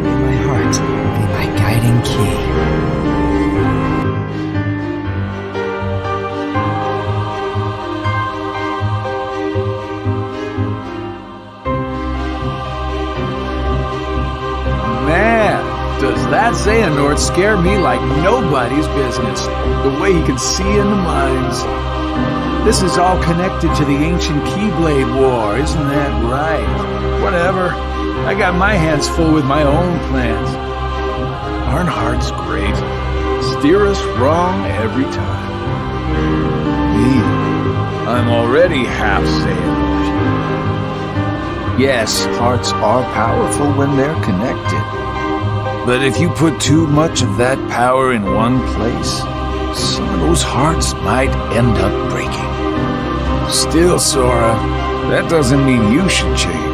May my heart be my guiding key. Man, does that Xehanort scare me like nobody's business. The way he can see in the minds. This is all connected to the ancient Keyblade War, isn't that right? Whatever. I got my hands full with my own plans. Arnhardt's great. Steer us wrong every time. Me, I'm already half Xehanort. Yes, hearts are powerful when they're connected. But if you put too much of that power in one place, some of those hearts might end up breaking. Still, Sora, that doesn't mean you should change.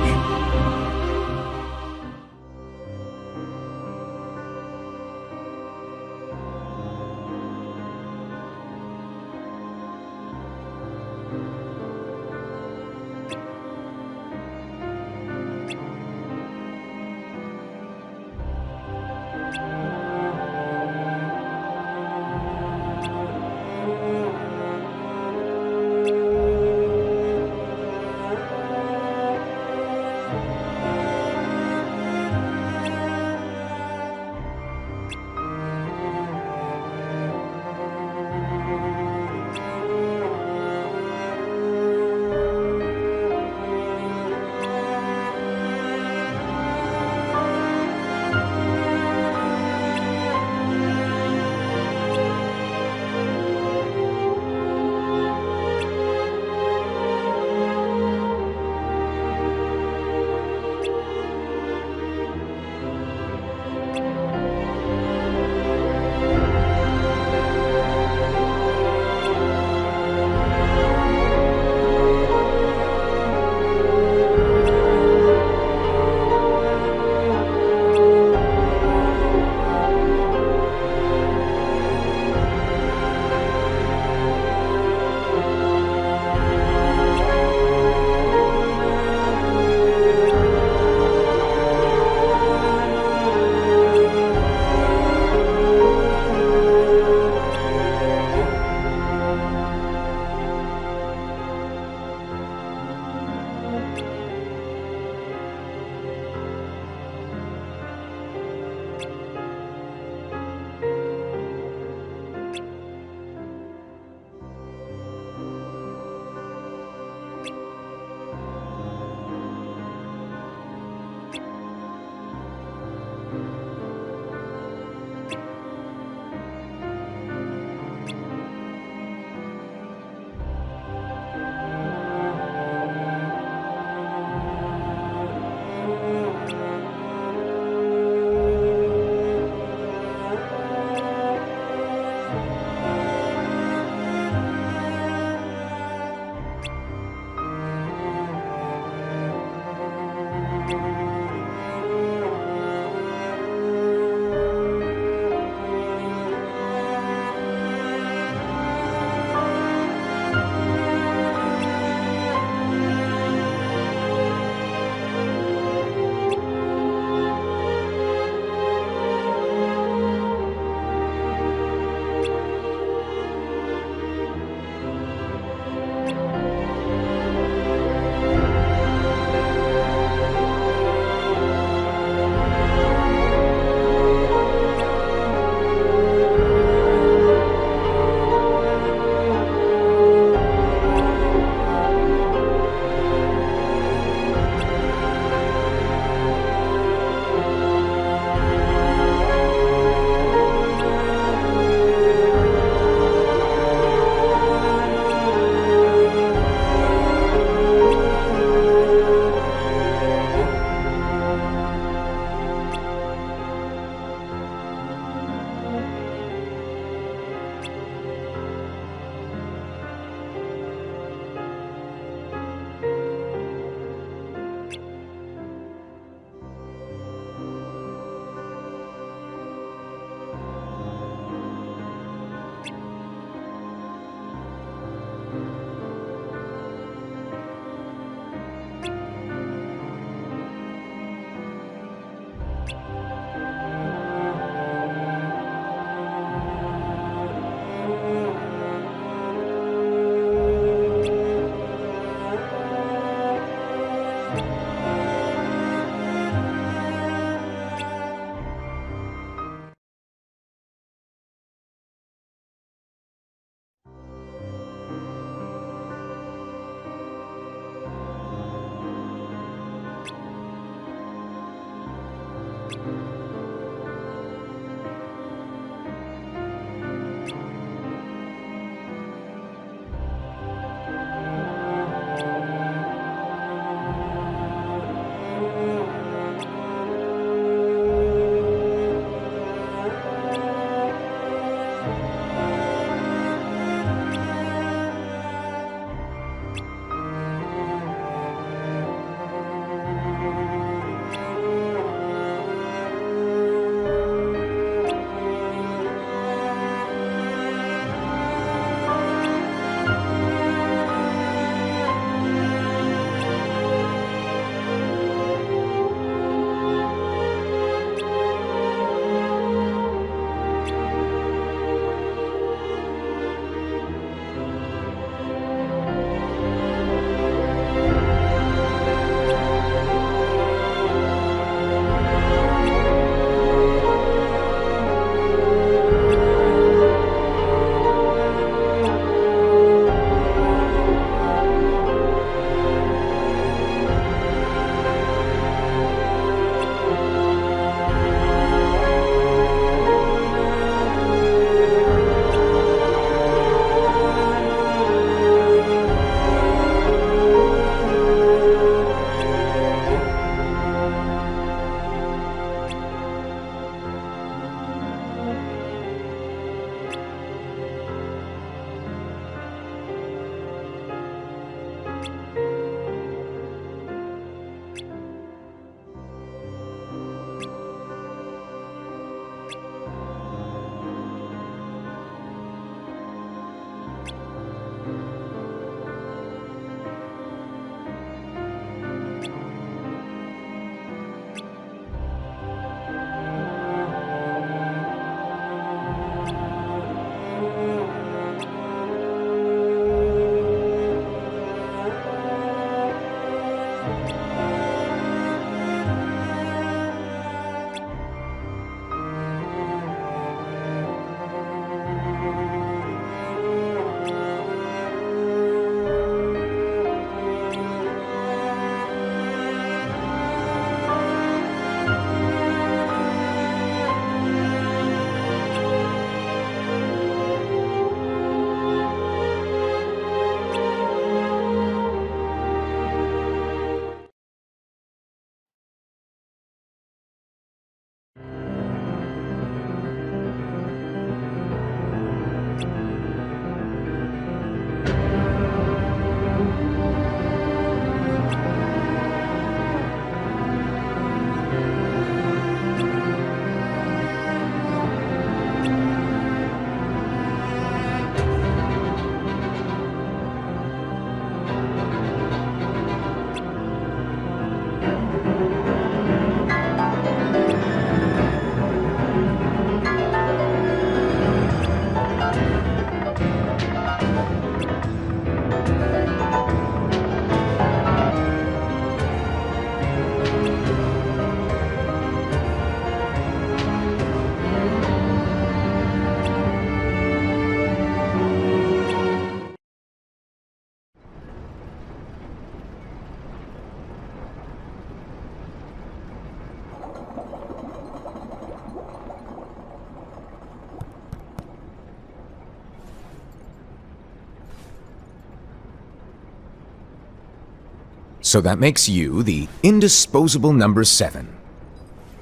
So that makes you the indisposable number 7.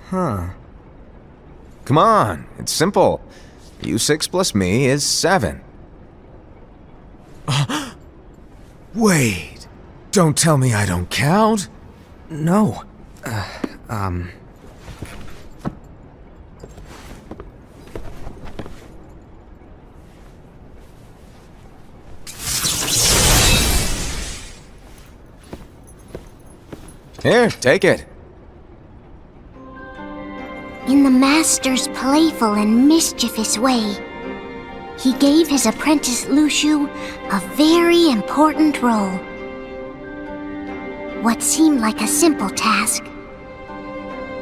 Huh. Come on, it's simple. U6 plus me is 7. Wait, don't tell me I don't count. No. Here, take it. In the Master's playful and mischievous way, he gave his apprentice Luxu a very important role. What seemed like a simple task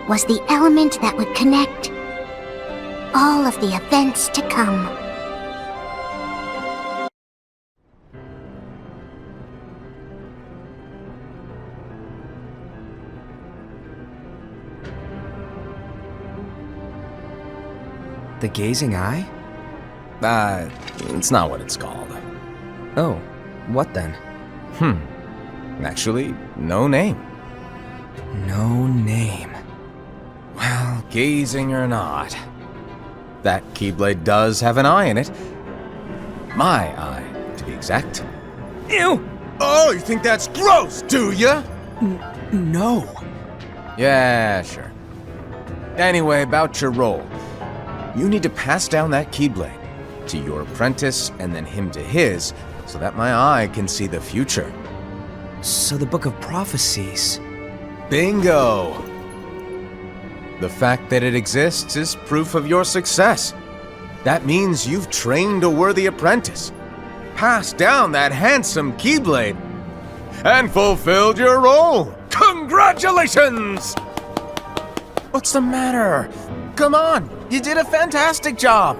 was the element that would connect all of the events to come. The gazing eye? It's not what it's called. Oh, what then? Actually, no name. No name. Well, gazing or not, that Keyblade does have an eye in it. My eye, to be exact. Ew! Oh, you think that's gross, do ya? No. Yeah, sure. Anyway, about your role. You need to pass down that Keyblade to your apprentice and then him to his, so that my eye can see the future. So the Book of Prophecies. Bingo! The fact that it exists is proof of your success. That means you've trained a worthy apprentice, passed down that handsome Keyblade, and fulfilled your role. Congratulations! What's the matter? Come on, you did a fantastic job.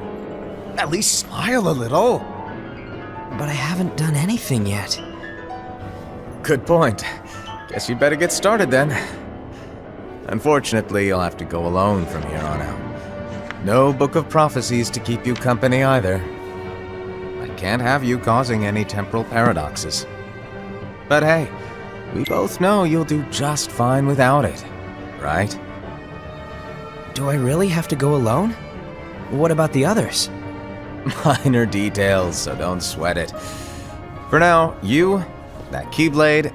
At least smile a little. But I haven't done anything yet. Good point. Guess you'd better get started then. Unfortunately, you'll have to go alone from here on out. No Book of Prophecies to keep you company either. I can't have you causing any temporal paradoxes. But hey, we both know you'll do just fine without it, right? Do I really have to go alone? What about the others? Minor details, so don't sweat it. For now, you, that Keyblade,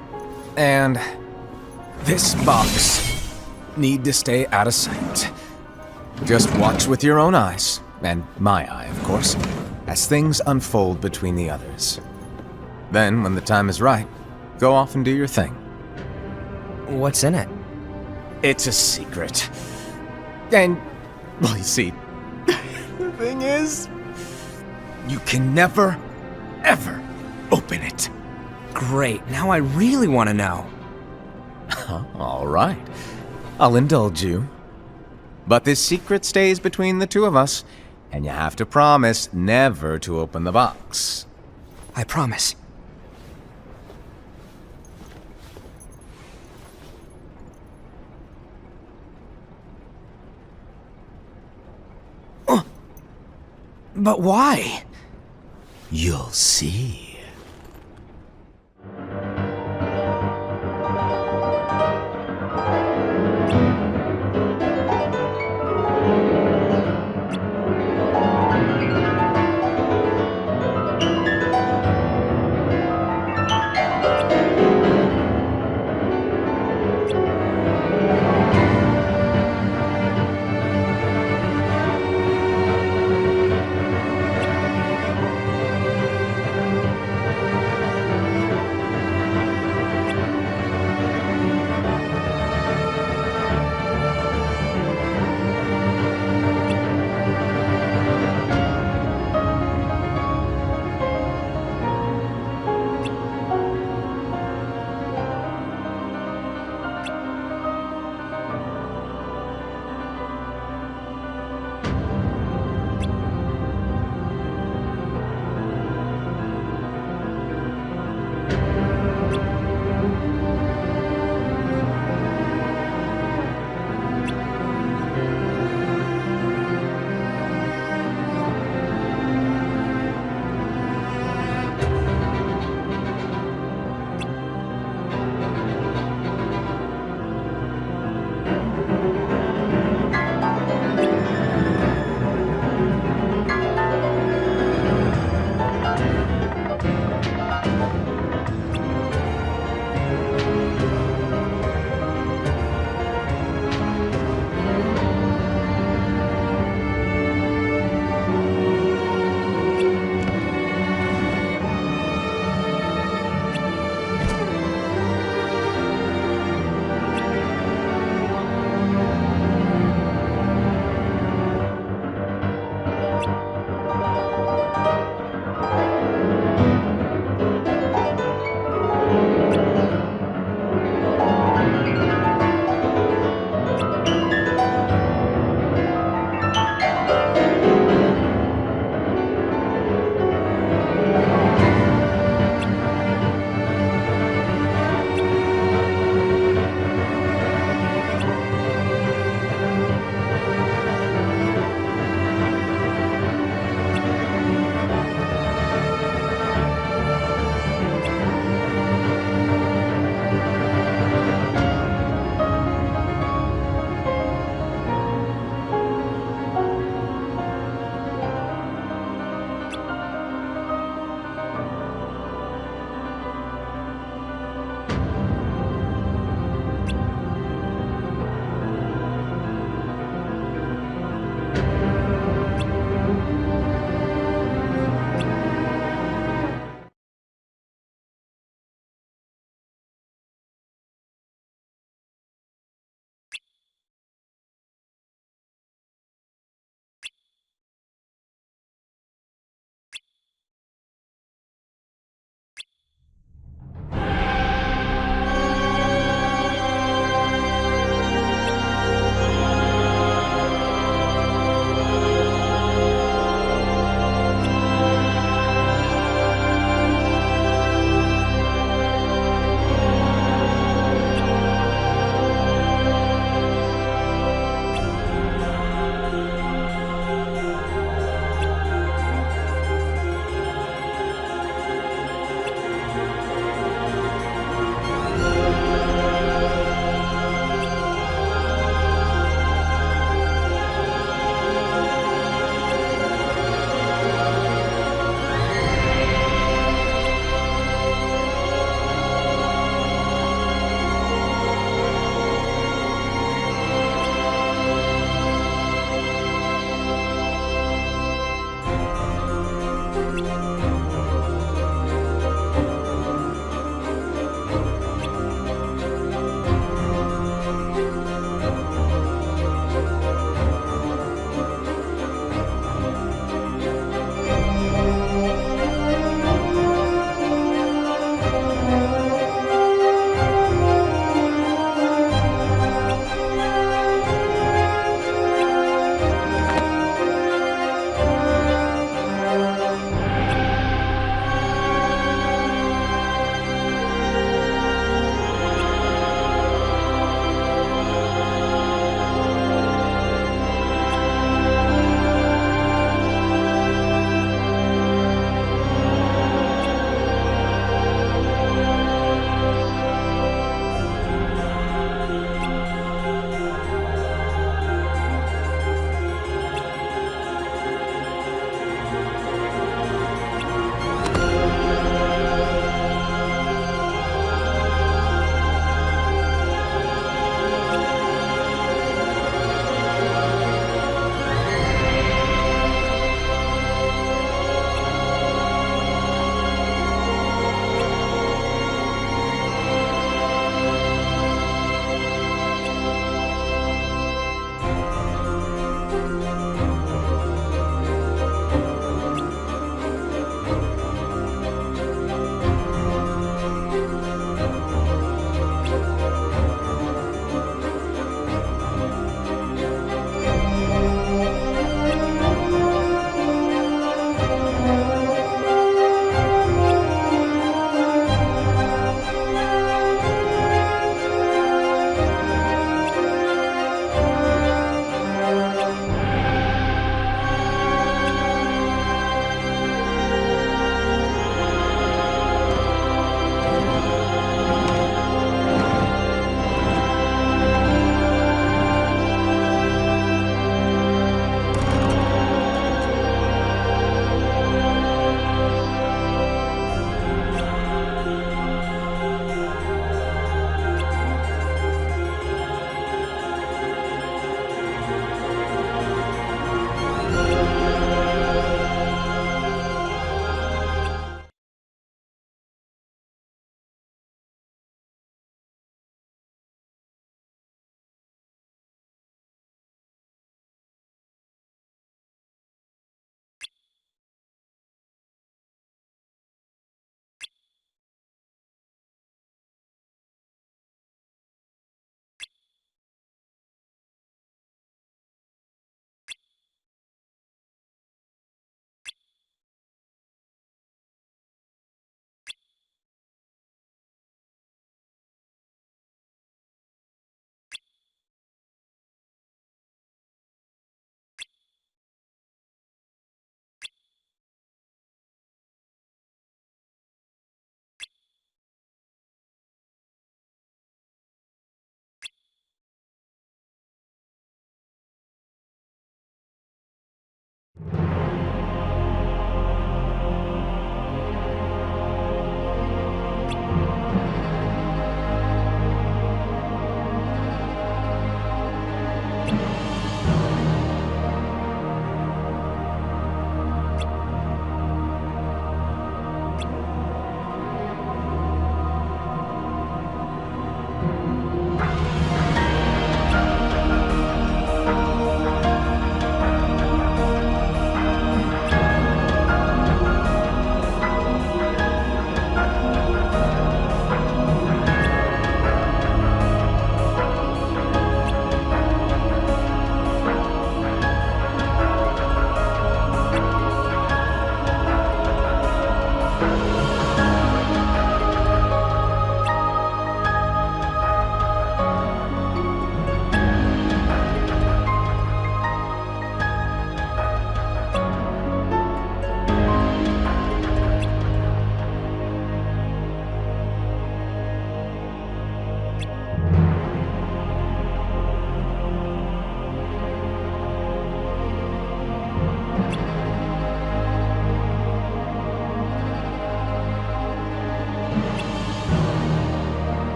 and this box need to stay out of sight. Just watch with your own eyes, and my eye, of course, as things unfold between the others. Then, when the time is right, go off and do your thing. What's in it? It's a secret. And, well, you see, the thing is, you can never, ever open it. Great, now I really want to know. All right, I'll indulge you. But this secret stays between the two of us, and you have to promise never to open the box. I promise. But why? You'll see.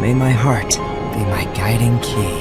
May my heart be my guiding key.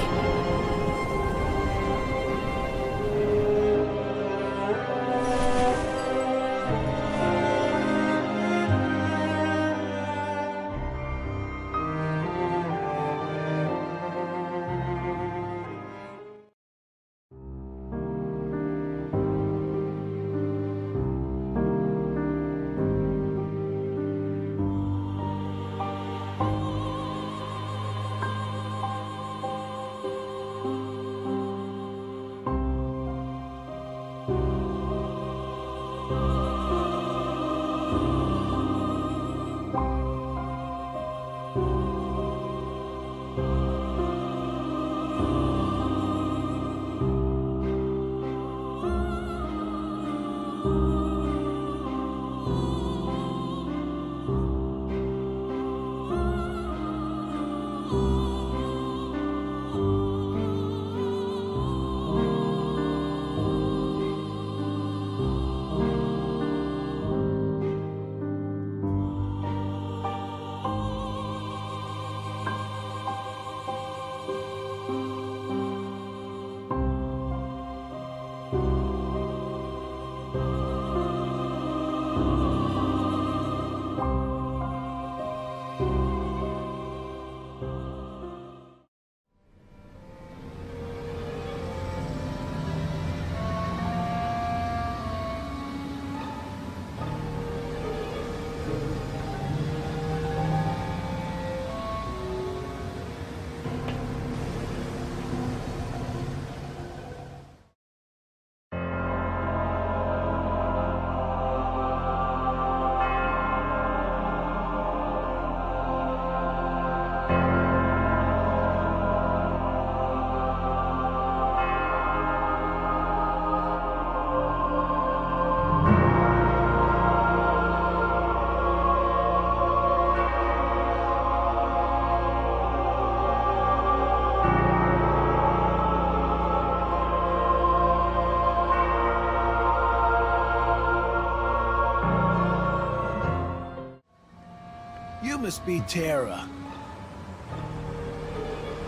You must be Terra.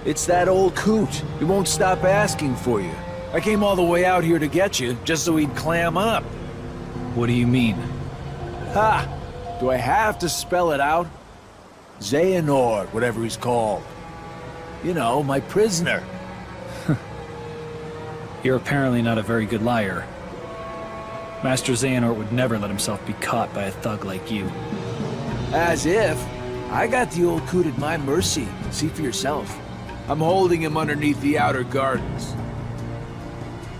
It's that old coot. He won't stop asking for you. I came all the way out here to get you, just so he'd clam up. What do you mean? Ha! Do I have to spell it out? Xehanort, whatever he's called. You know, my prisoner. You're apparently not a very good liar. Master Xehanort would never let himself be caught by a thug like you. As if. I got the old coot at my mercy. See for yourself. I'm holding him underneath the outer gardens.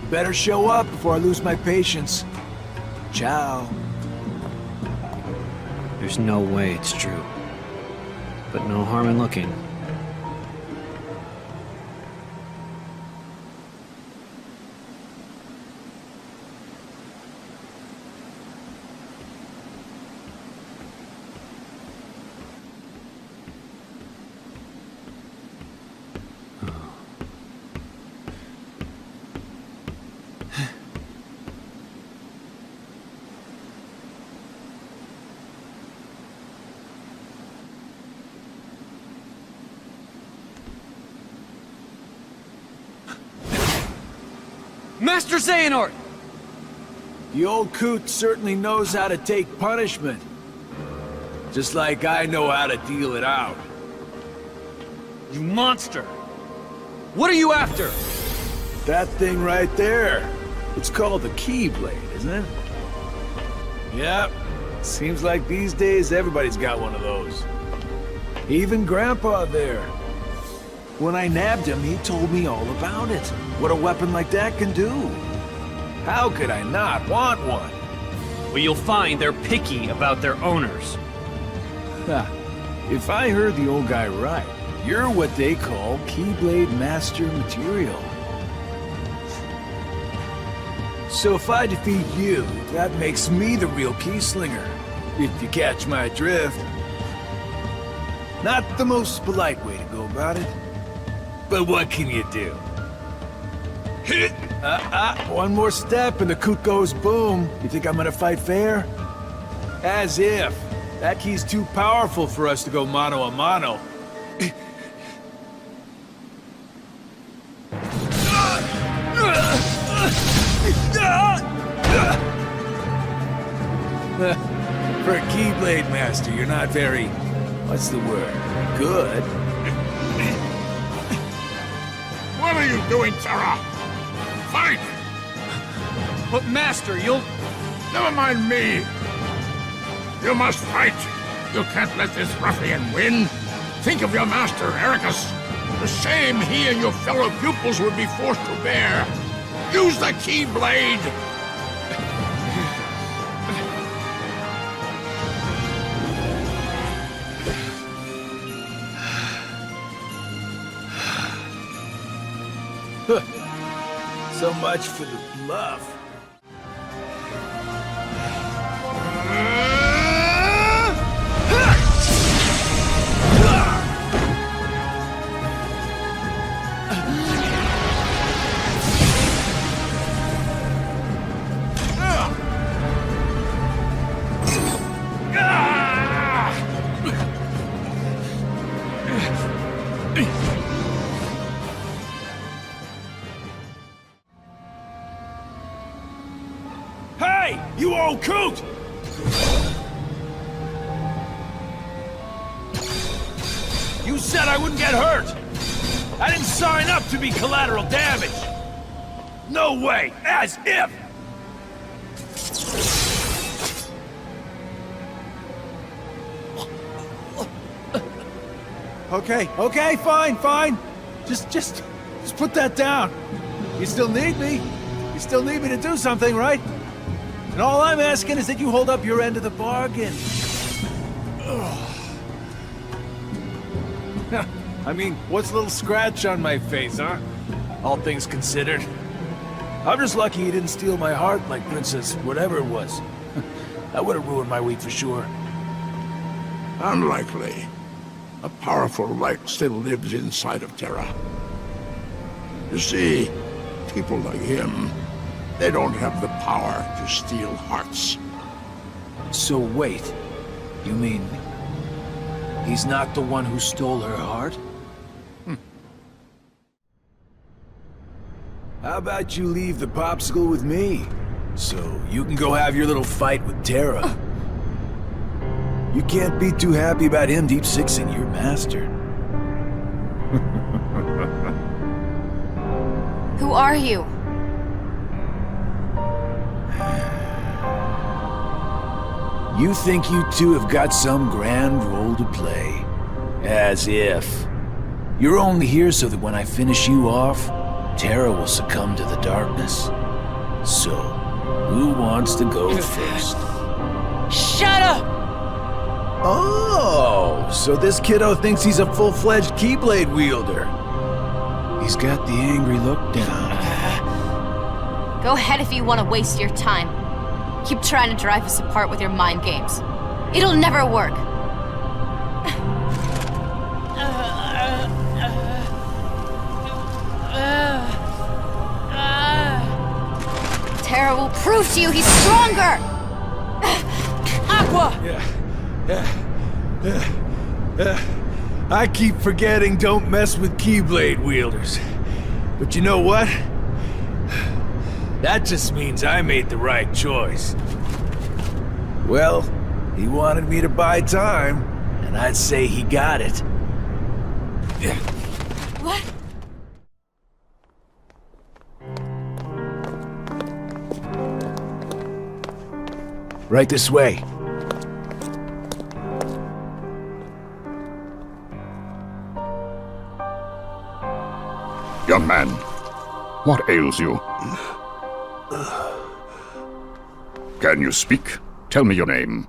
You better show up before I lose my patience. Ciao. There's no way it's true. But no harm in looking. Master Xehanort! The old coot certainly knows how to take punishment. Just like I know how to deal it out. You monster! What are you after? That thing right there. It's called the Keyblade, isn't it? Yep. Seems like these days everybody's got one of those. Even Grandpa there. When I nabbed him, he told me all about it. What a weapon like that can do. How could I not want one? Well, you'll find they're picky about their owners. Ha. If I heard the old guy right, you're what they call Keyblade Master material. So if I defeat you, that makes me the real Keyslinger. If you catch my drift. Not the most polite way to go about it. But what can you do? One more step and the coot goes boom. You think I'm gonna fight fair? As if. That key's too powerful for us to go mano a mano. For a Keyblade Master, you're not very... what's the word? Good. What are you doing, Terra? Fight! But Master, you'll... Never mind me. You must fight. You can't let this ruffian win. Think of your master, Ericus. The shame he and your fellow pupils would be forced to bear. Use the Keyblade! So much for the bluff. Hey, you old coot! You said I wouldn't get hurt! I didn't sign up to be collateral damage! No way! As if! Okay, fine. Just put that down. You still need me. You still need me to do something, right? And all I'm asking is that you hold up your end of the bargain. I mean, what's a little scratch on my face, huh? All things considered. I'm just lucky he didn't steal my heart like Princess whatever it was. That would have ruined my week for sure. Unlikely. A powerful light still lives inside of Terra. You see, people like him, they don't have the power to steal hearts. So wait, you mean he's not the one who stole her heart? How about you leave the popsicle with me, so you can go have your little fight with Terra? You can't be too happy about him deep-sixing your master. Who are you? You think you two have got some grand role to play. As if. You're only here so that when I finish you off, Terra will succumb to the darkness. So, who wants to go first? Shut up! Oh, so this kiddo thinks he's a full-fledged Keyblade wielder. He's got the angry look down. Go ahead if you want to waste your time. Keep trying to drive us apart with your mind games. It'll never work. Terra will prove to you he's stronger! Aqua! I keep forgetting don't mess with Keyblade wielders. But you know what? That just means I made the right choice. Well, he wanted me to buy time, and I'd say he got it. What? Right this way. Young man, what ails you? Can you speak? Tell me your name.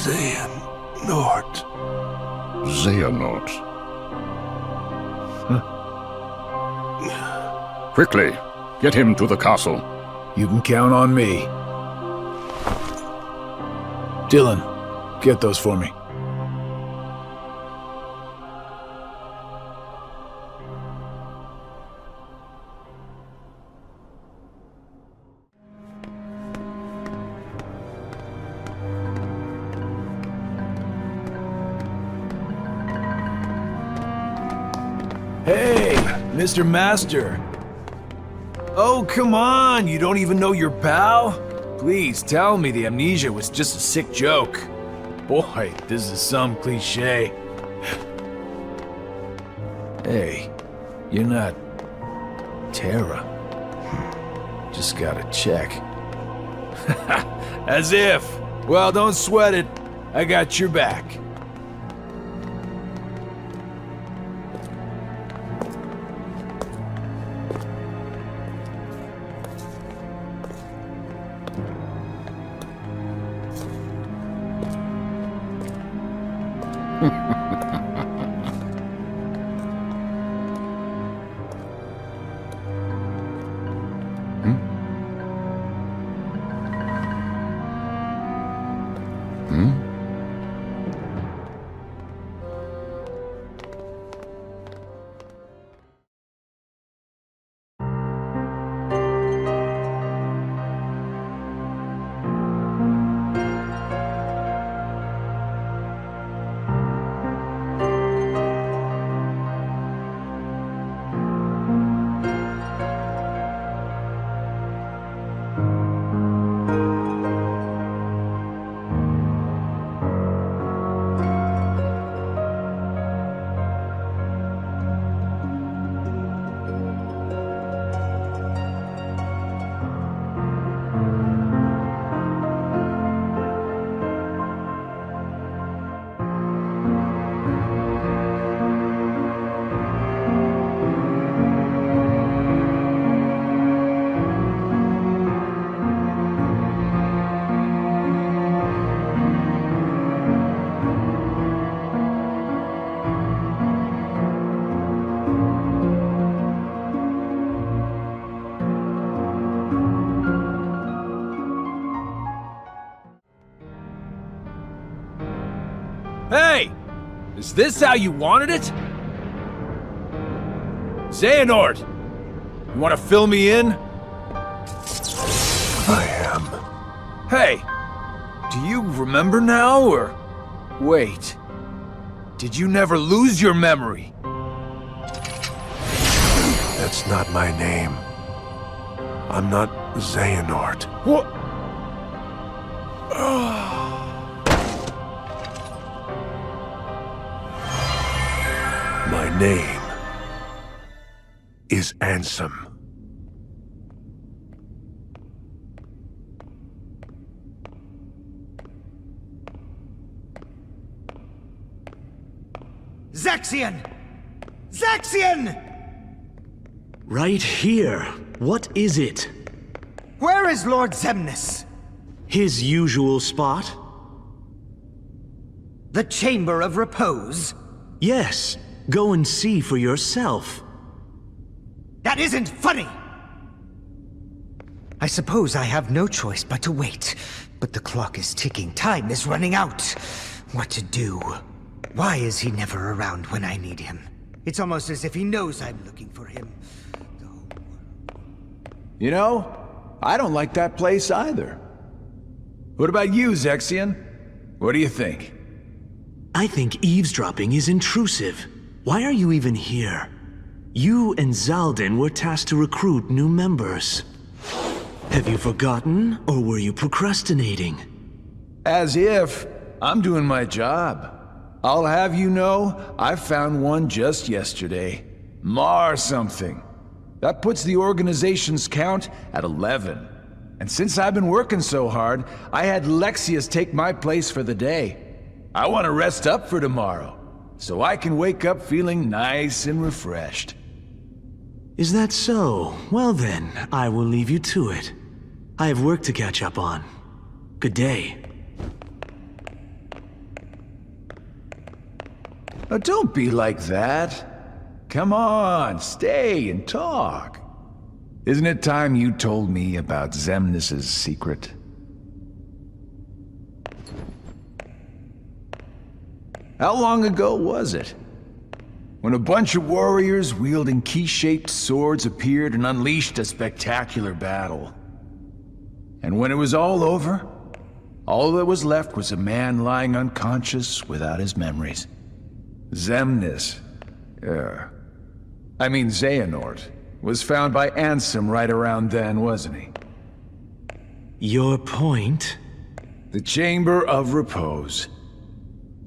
Xehanort. Xehanort. Quickly, get him to the castle. You can count on me. Dylan, get those for me. Hey, Mr. Master. Oh, come on! You don't even know your pal? Please tell me the amnesia was just a sick joke. Boy, this is some cliché. Hey, you're not... Terra. Just gotta check. As if! Well, don't sweat it. I got your back. Hey! Is this how you wanted it? Xehanort! You want to fill me in? I am. Hey! Do you remember now, or... Wait. Did you never lose your memory? That's not my name. I'm not Xehanort. What? My name is Ansem. Zaxian! Zaxian! Right here. What is it? Where is Lord Xemnas? His usual spot? The Chamber of Repose? Yes. Go and see for yourself. That isn't funny! I suppose I have no choice but to wait. But the clock is ticking. Time is running out. What to do? Why is he never around when I need him? It's almost as if he knows I'm looking for him. You know, I don't like that place either. What about you, Zexian? What do you think? I think eavesdropping is intrusive. Why are you even here? You and Zaldin were tasked to recruit new members. Have you forgotten, or were you procrastinating? As if. I'm doing my job. I'll have you know, I found one just yesterday. Mar something. That puts the organization's count at 11. And since I've been working so hard, I had Lexius take my place for the day. I want to rest up for tomorrow, so I can wake up feeling nice and refreshed. Is that so? Well then, I will leave you to it. I have work to catch up on. Good day. Oh, don't be like that. Come on, stay and talk. Isn't it time you told me about Xemnas' secret? How long ago was it? When a bunch of warriors wielding key-shaped swords appeared and unleashed a spectacular battle. And when it was all over, all that was left was a man lying unconscious without his memories. Xemnas. I mean Xehanort. Was found by Ansem right around then, wasn't he? Your point? The Chamber of Repose.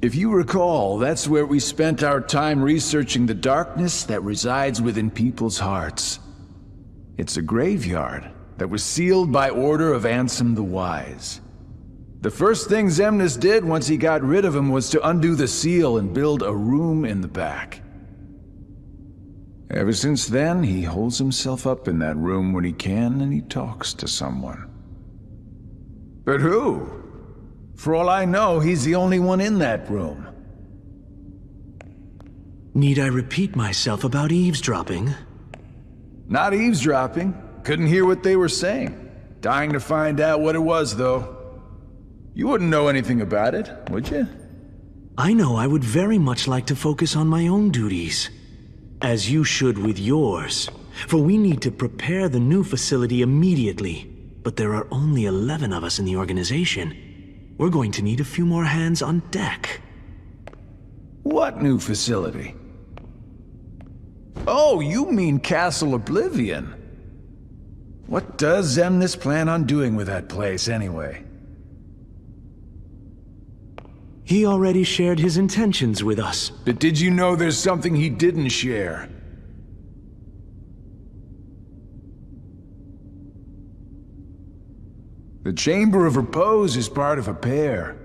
If you recall, that's where we spent our time researching the darkness that resides within people's hearts. It's a graveyard that was sealed by order of Ansem the Wise. The first thing Xemnas did once he got rid of him was to undo the seal and build a room in the back. Ever since then, he holds himself up in that room when he can, and he talks to someone. But who? For all I know, he's the only one in that room. Need I repeat myself about eavesdropping? Not eavesdropping. Couldn't hear what they were saying. Dying to find out what it was, though. You wouldn't know anything about it, would you? I know I would very much like to focus on my own duties. As you should with yours. For we need to prepare the new facility immediately. But there are only 11 of us in the organization. We're going to need a few more hands on deck. What new facility? Oh, you mean Castle Oblivion. What does Xemnas plan on doing with that place, anyway? He already shared his intentions with us. But did you know there's something he didn't share? The Chamber of Repose is part of a pair.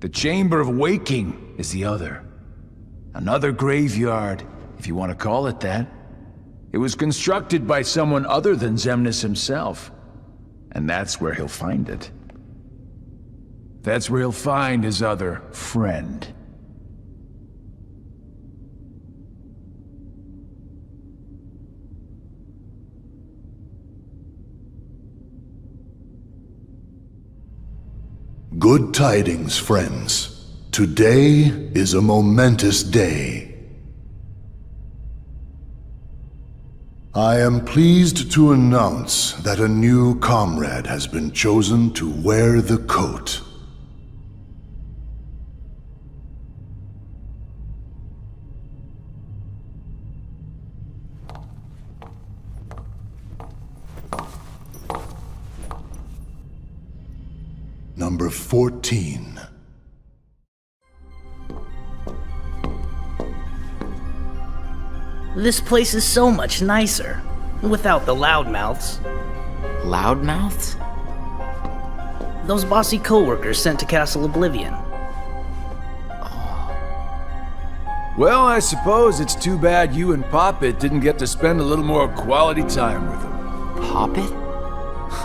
The Chamber of Waking is the other. Another graveyard, if you want to call it that. It was constructed by someone other than Xemnas himself. And that's where he'll find it. That's where he'll find his other friend. Good tidings, friends. Today is a momentous day. I am pleased to announce that a new comrade has been chosen to wear the coat. Number 14. This place is so much nicer, without the loudmouths. Loudmouths? Those bossy coworkers sent to Castle Oblivion. Well, I suppose it's too bad you and Poppet didn't get to spend a little more quality time with him. Poppet?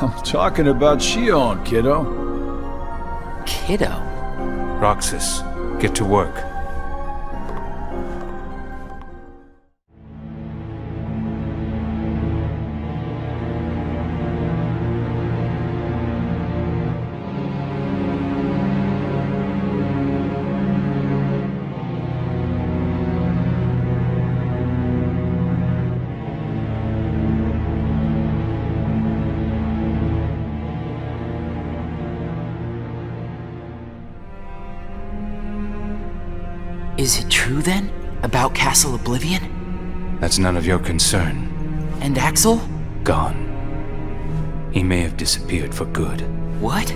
I'm talking about Shion, kiddo. Kiddo? Roxas, get to work. Is it true then? About Castle Oblivion? That's none of your concern. And Axel? Gone. He may have disappeared for good. What?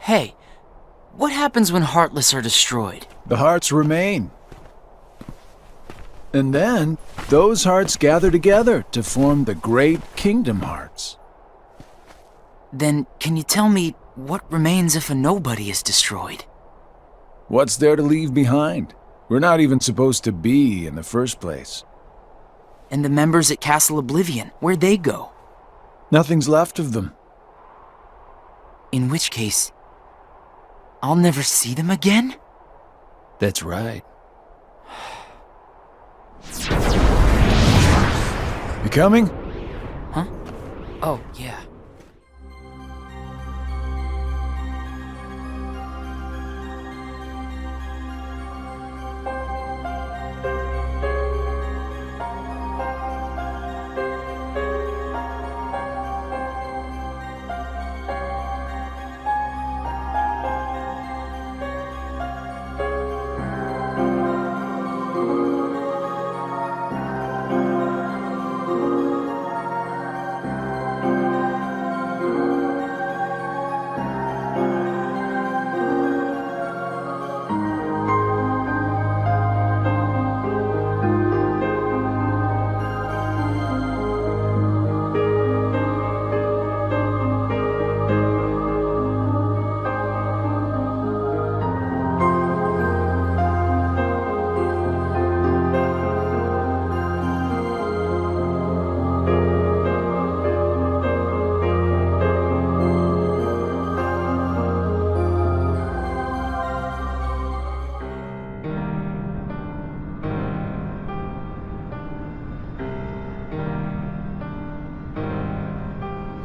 Hey, what happens when Heartless are destroyed? The hearts remain. And then, those hearts gather together to form the Great Kingdom Hearts. Then, can you tell me what remains if a nobody is destroyed? What's there to leave behind? We're not even supposed to be in the first place. And the members at Castle Oblivion, where'd they go? Nothing's left of them. In which case, I'll never see them again? That's right. You coming? Huh? Oh, yeah.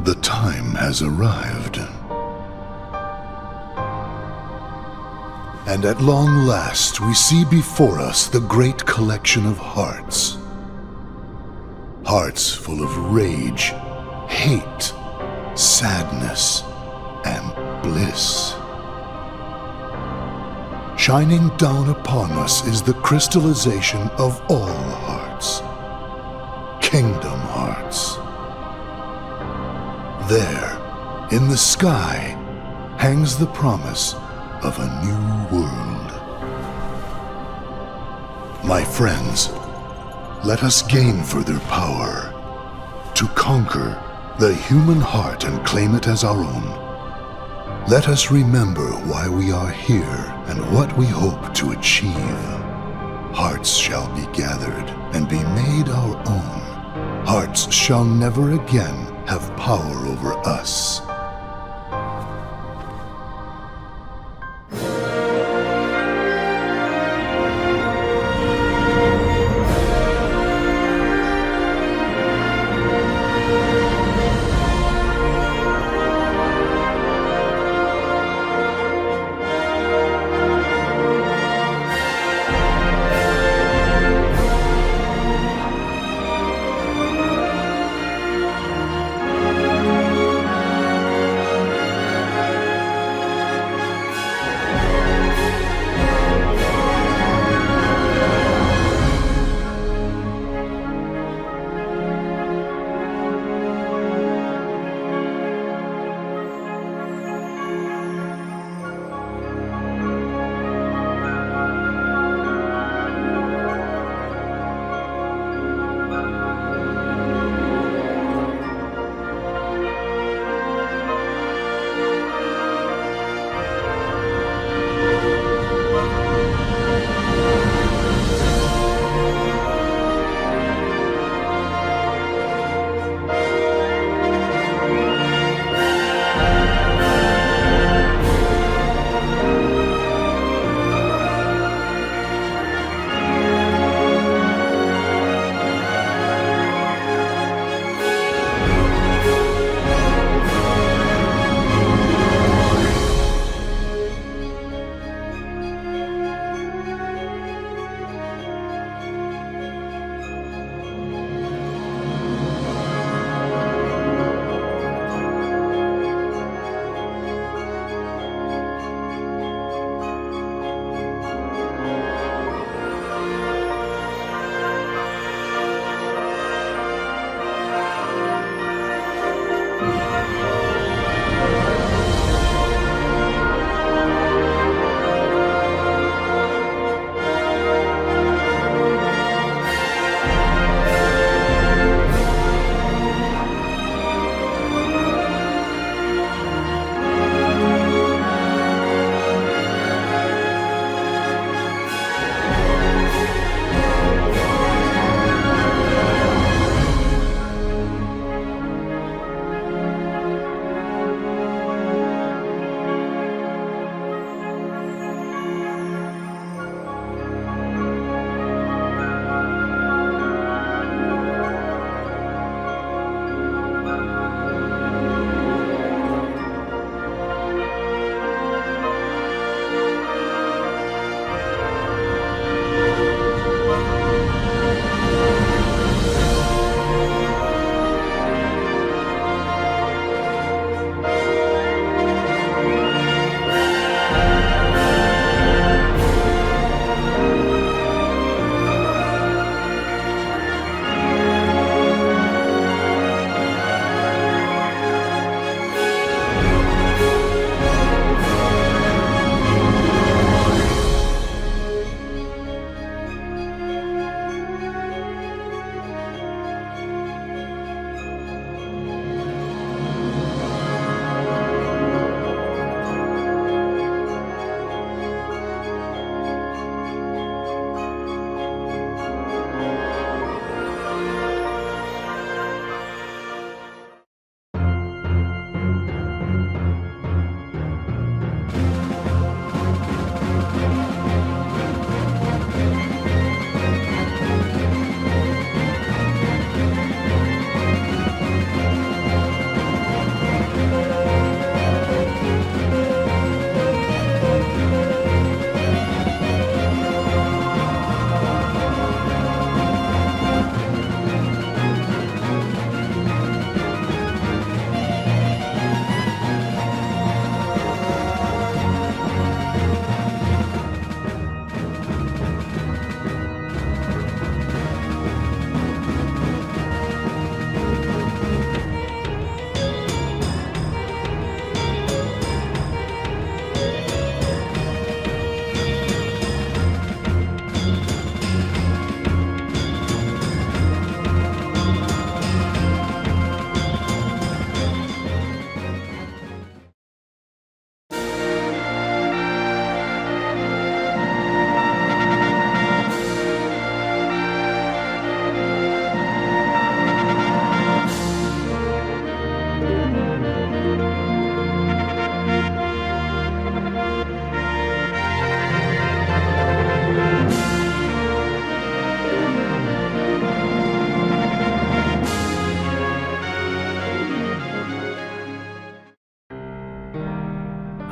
The time has arrived. And at long last, we see before us the great collection of hearts. Hearts full of rage, hate, sadness, and bliss. Shining down upon us is the crystallization of all hearts. Kingdom Hearts. There, in the sky, hangs the promise of a new world. My friends, let us gain further power to conquer the human heart and claim it as our own. Let us remember why we are here and what we hope to achieve. Hearts shall be gathered and be made our own. Hearts shall never again have power over us.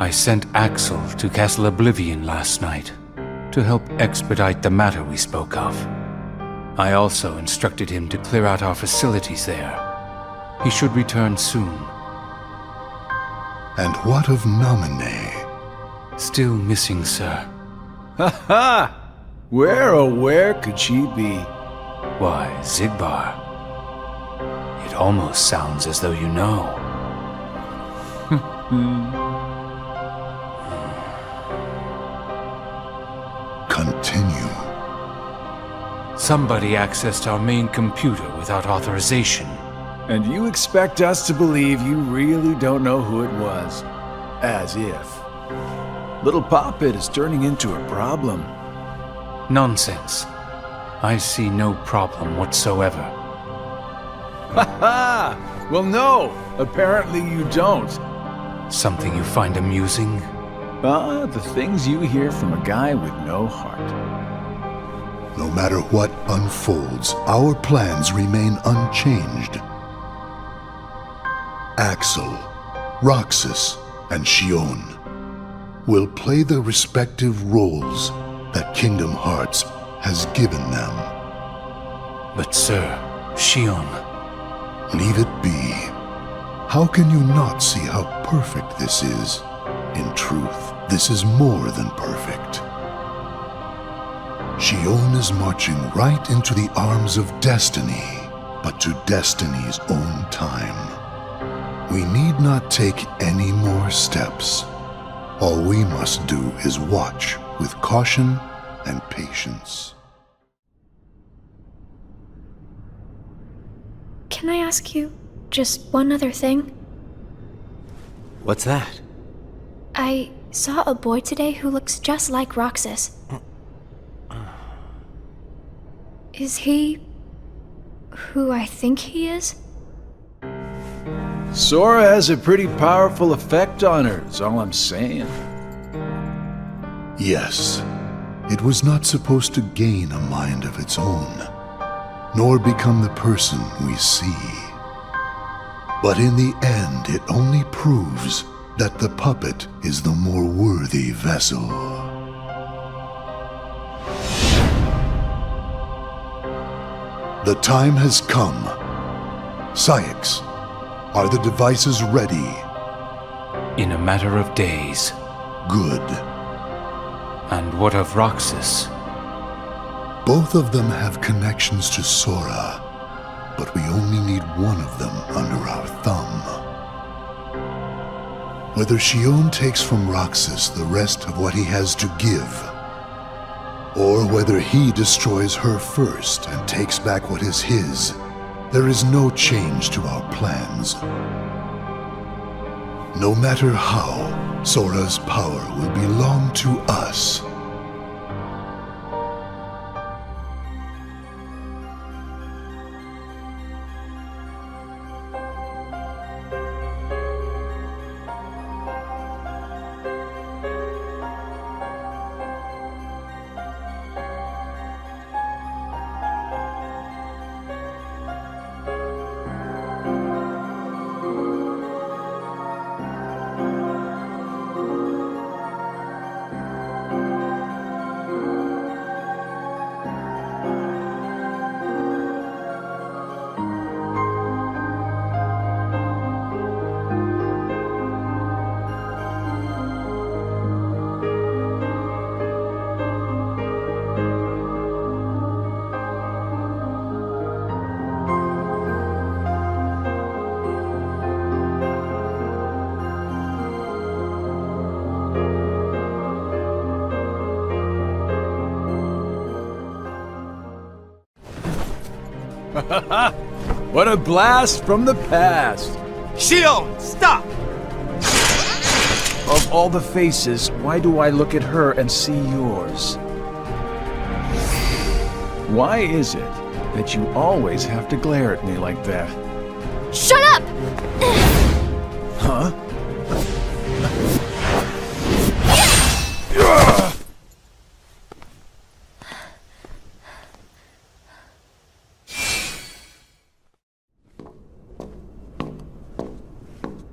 I sent Axel to Castle Oblivion last night to help expedite the matter we spoke of. I also instructed him to clear out our facilities there. He should return soon. And what of Naminé? Still missing, sir. Ha ha! Where could she be? Why, Xigbar. It almost sounds as though you know. Continue. Somebody accessed our main computer without authorization. And you expect us to believe you really don't know who it was? As if. Little Poppet is turning into a problem. Nonsense. I see no problem whatsoever. Ha ha! Well, no! Apparently you don't. Something you find amusing? The things you hear from a guy with no heart. No matter what unfolds, our plans remain unchanged. Axel, Roxas, and Xion will play the respective roles that Kingdom Hearts has given them. But sir, Xion... Leave it be. How can you not see how perfect this is? In truth, this is more than perfect. Xion is marching right into the arms of destiny, but to destiny's own time. We need not take any more steps. All we must do is watch with caution and patience. Can I ask you just one other thing? What's that? I saw a boy today who looks just like Roxas. Is he who I think he is? Sora has a pretty powerful effect on her, is all I'm saying. Yes, it was not supposed to gain a mind of its own, nor become the person we see. But in the end, it only proves that the puppet is the more worthy vessel. The time has come. Syx, are the devices ready? In a matter of days. Good. And what of Roxas? Both of them have connections to Sora, but we only need one of them under our thumb. Whether Xion takes from Roxas the rest of what he has to give, or whether he destroys her first and takes back what is his, there is no change to our plans. No matter how, Sora's power will belong to us. What a blast from the past! Xion, stop! Of all the faces, why do I look at her and see yours? Why is it that you always have to glare at me like that? Shut up! Huh?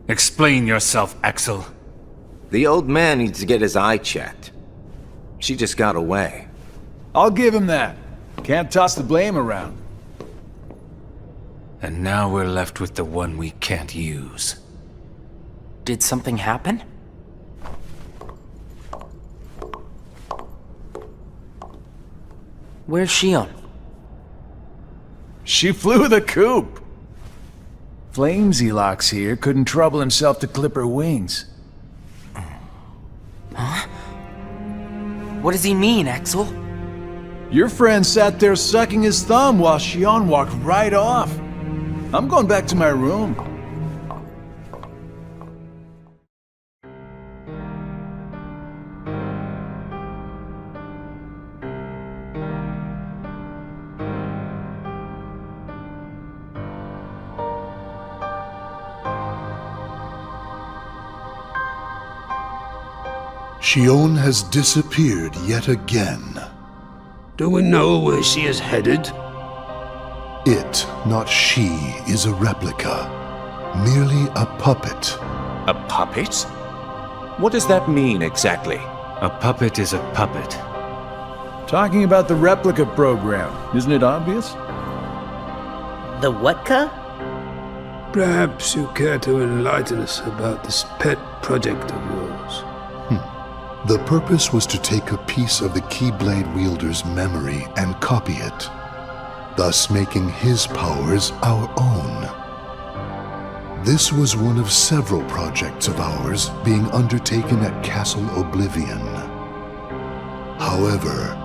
Explain yourself, Axel. The old man needs to get his eye checked. She just got away. I'll give him that. Can't toss the blame around. And now we're left with the one we can't use. Did something happen? Where's Shion? She flew the coop. Flamesy Locks here couldn't trouble himself to clip her wings. Huh? What does he mean, Axel? Your friend sat there sucking his thumb while Shion walked right off. I'm going back to my room. Shion has disappeared yet again. Do we know where she is headed? It, not she, is a replica. Merely a puppet. A puppet? What does that mean exactly? A puppet is a puppet. Talking about the replica program, isn't it obvious? The what-ca? Perhaps you care to enlighten us about this pet project of yours. The purpose was to take a piece of the Keyblade wielder's memory and copy it, thus making his powers our own. This was one of several projects of ours being undertaken at Castle Oblivion. However,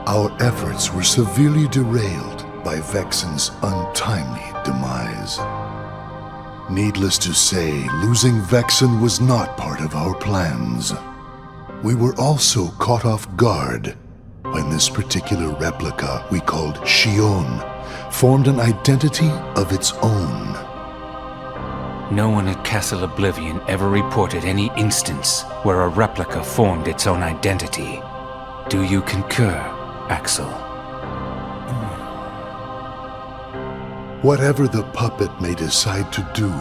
our efforts were severely derailed by Vexen's untimely demise. Needless to say, losing Vexen was not part of our plans. We were also caught off guard when this particular replica we called Shion formed an identity of its own. No one at Castle Oblivion ever reported any instance where a replica formed its own identity. Do you concur, Axel? Whatever the puppet may decide to do,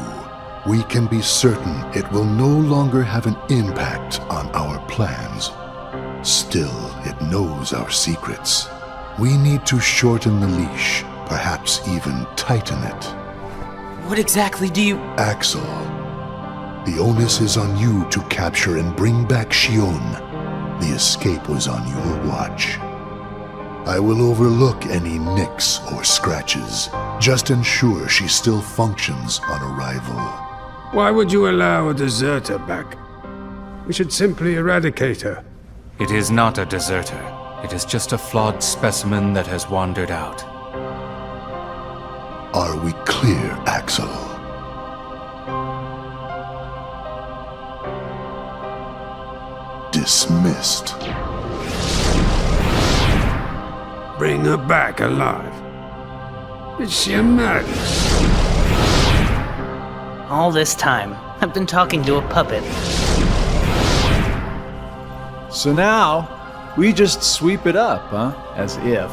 we can be certain it will no longer have an impact on our plans. Still, it knows our secrets. We need to shorten the leash, perhaps even tighten it. What exactly do you... Axel, the onus is on you to capture and bring back Shion. The escape was on your watch. I will overlook any nicks or scratches. Just ensure she still functions on arrival. Why would you allow a deserter back? We should simply eradicate her. It is not a deserter. It is just a flawed specimen that has wandered out. Are we clear, Axel? Dismissed. Bring her back alive. Is she a madness? All this time, I've been talking to a puppet. So now, we just sweep it up, huh? As if.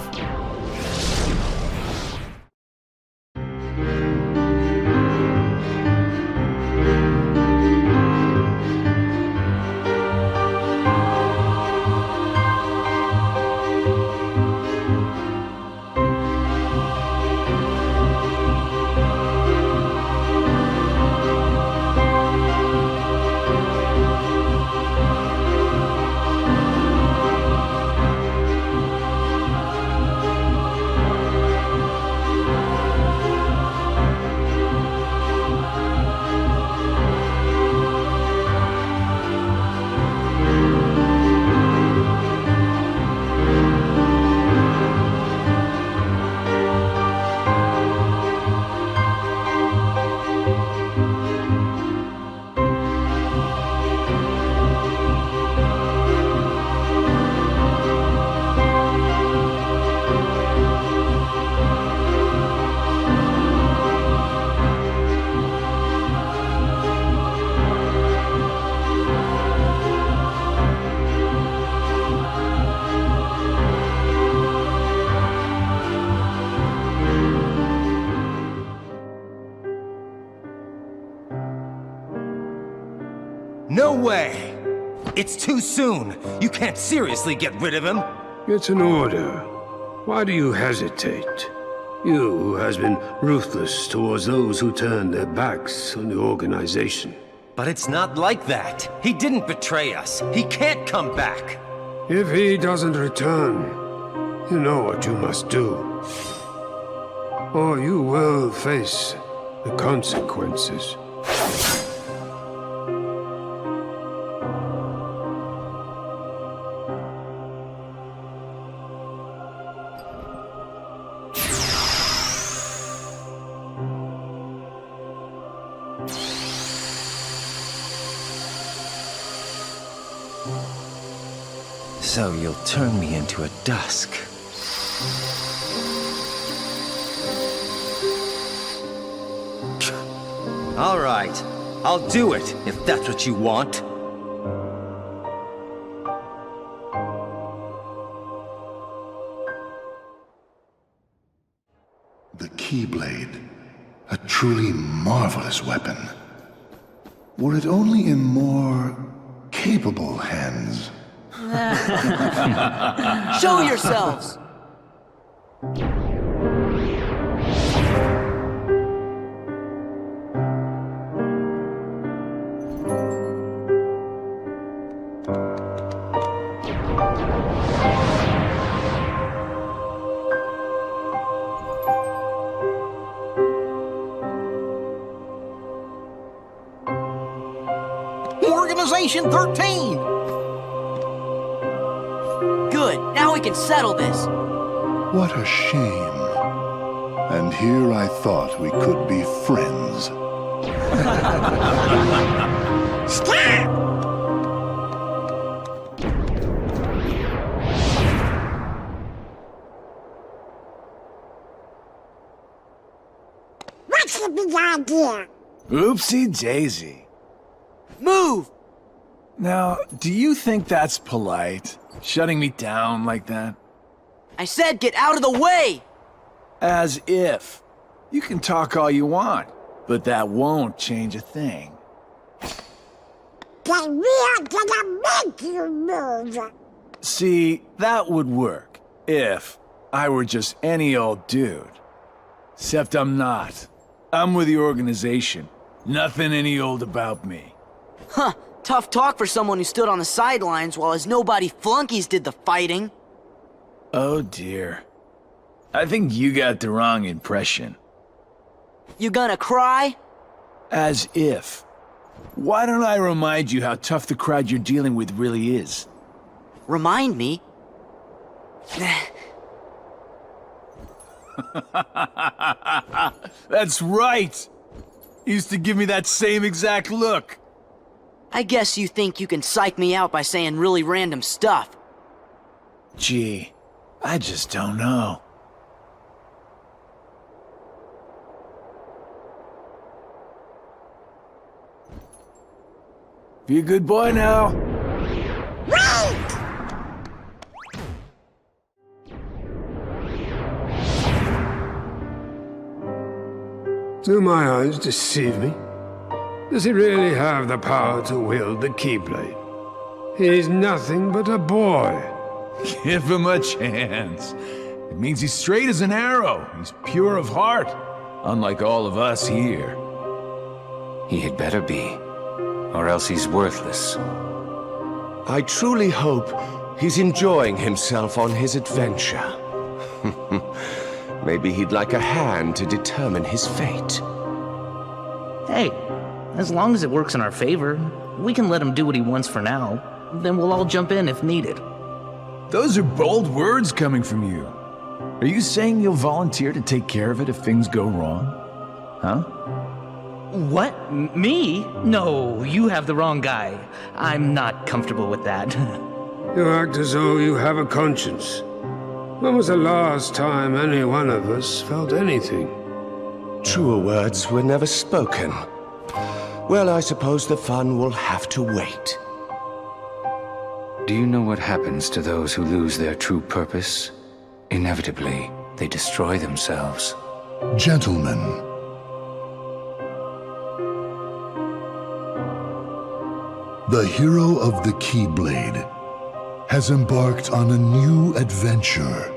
No way! It's too soon. You can't seriously get rid of him. It's an order. Why do you hesitate? You, who has been ruthless towards those who turn their backs on the organization. But it's not like that. He didn't betray us. He can't come back. If he doesn't return, you know what you must do. Or you will face the consequences. So you'll turn me into a dusk. All right, I'll do it, if that's what you want. The Keyblade, a truly marvelous weapon. Were it only in more capable hands. Show yourselves! Organization 13! Good, now we can settle this. What a shame. And here I thought we could be friends. Stop! What's the big idea? Oopsie daisy. Move! Now, do you think that's polite? Shutting me down like that? I said get out of the way! As if. You can talk all you want, but that won't change a thing. Then we are gonna make you move. See, that would work if I were just any old dude. Except I'm not. I'm with the organization. Nothing any old about me. Huh, tough talk for someone who stood on the sidelines while his nobody flunkies did the fighting. Oh dear. I think you got the wrong impression. You gonna cry? As if. Why don't I remind you how tough the crowd you're dealing with really is? Remind me? That's right! You used to give me that same exact look. I guess you think you can psych me out by saying really random stuff. Gee, I just don't know. Be a good boy now. Wait! Do my eyes deceive me? Does he really have the power to wield the Keyblade? He's nothing but a boy. Give him a chance. It means he's straight as an arrow. He's pure of heart, unlike all of us here. He had better be, or else he's worthless. I truly hope he's enjoying himself on his adventure. Maybe he'd like a hand to determine his fate. Hey, as long as it works in our favor, we can let him do what he wants for now. Then we'll all jump in if needed. Those are bold words coming from you. Are you saying you'll volunteer to take care of it if things go wrong? Huh? What? Me? No, you have the wrong guy. I'm not comfortable with that. You act as though you have a conscience. When was the last time any one of us felt anything? Truer words were never spoken. Well, I suppose the fun will have to wait. Do you know what happens to those who lose their true purpose? Inevitably, they destroy themselves. The hero of the Keyblade has embarked on a new adventure.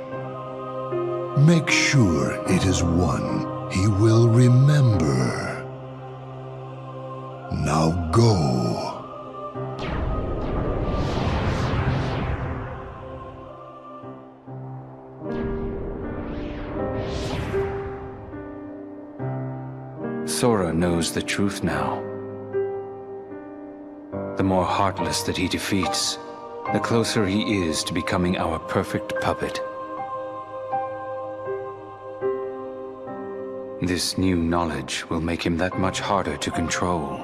Make sure it is one he will remember. Now go. Sora knows the truth now. The more heartless that he defeats, the closer he is to becoming our perfect puppet. This new knowledge will make him that much harder to control.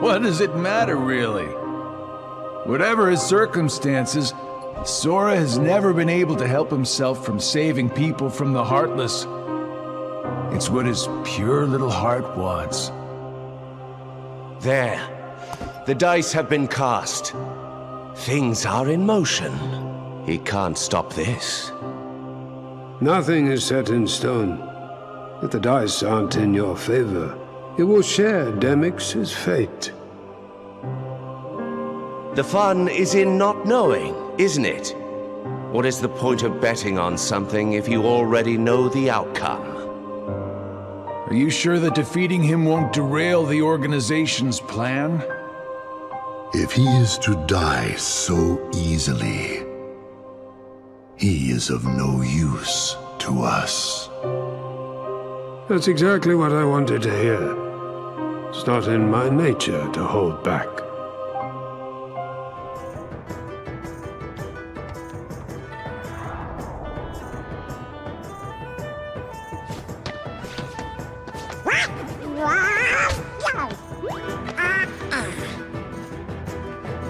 What does it matter, really? Whatever his circumstances, Sora has never been able to help himself from saving people from the Heartless. It's what his pure little heart wants. There. The dice have been cast. Things are in motion. He can't stop this. Nothing is set in stone. If the dice aren't in your favor, you will share Demyx's fate. The fun is in not knowing, isn't it? What is the point of betting on something if you already know the outcome? Are you sure that defeating him won't derail the organization's plan? If he is to die so easily, he is of no use to us. That's exactly what I wanted to hear. It's not in my nature to hold back.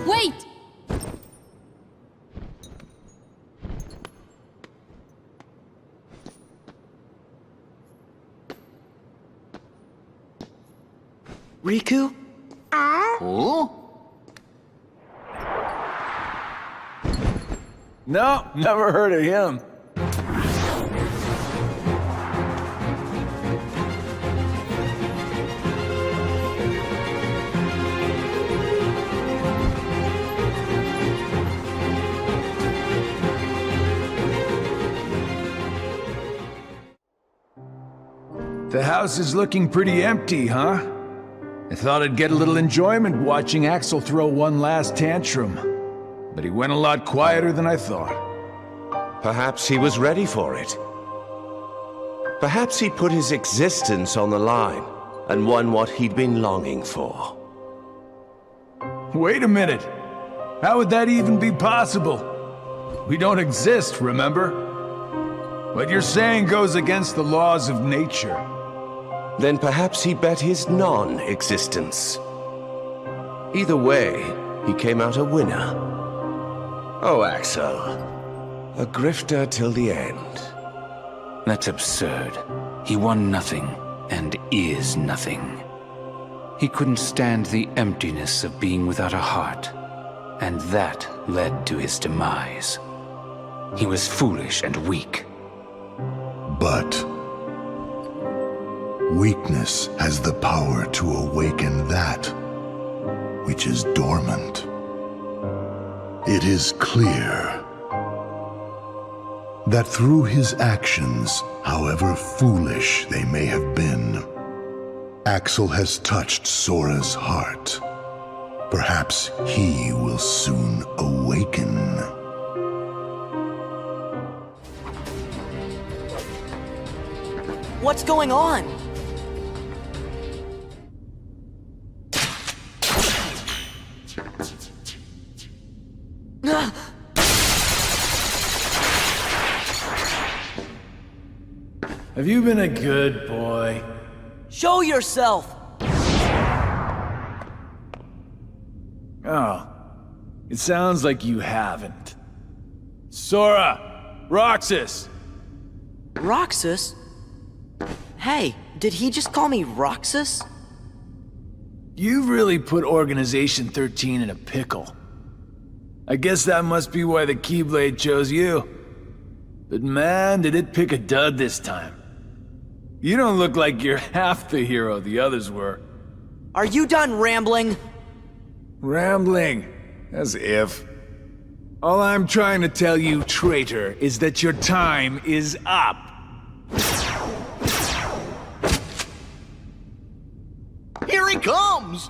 Wait! Riku? Oh? No, never heard of him. The house is looking pretty empty, huh? I thought I'd get a little enjoyment watching Axel throw one last tantrum, but he went a lot quieter than I thought. Perhaps he was ready for it. Perhaps he put his existence on the line and won what he'd been longing for. Wait a minute. How would that even be possible? We don't exist, remember? What you're saying goes against the laws of nature. Then perhaps he bet his non-existence. Either way, he came out a winner. Oh, Axel. A grifter till the end. That's absurd. He won nothing, and is nothing. He couldn't stand the emptiness of being without a heart, and that led to his demise. He was foolish and weak. But weakness has the power to awaken that which is dormant. It is clear that through his actions, however foolish they may have been, Axel has touched Sora's heart. Perhaps he will soon awaken. What's going on? Have you been a good boy? Show yourself! Oh, it sounds like you haven't. Sora! Roxas! Roxas? Hey, did he just call me Roxas? You've really put Organization 13 in a pickle. I guess that must be why the Keyblade chose you. But man, did it pick a dud this time. You don't look like you're half the hero the others were. Are you done rambling? Rambling? As if. All I'm trying to tell you, traitor, is that your time is up. Here he comes!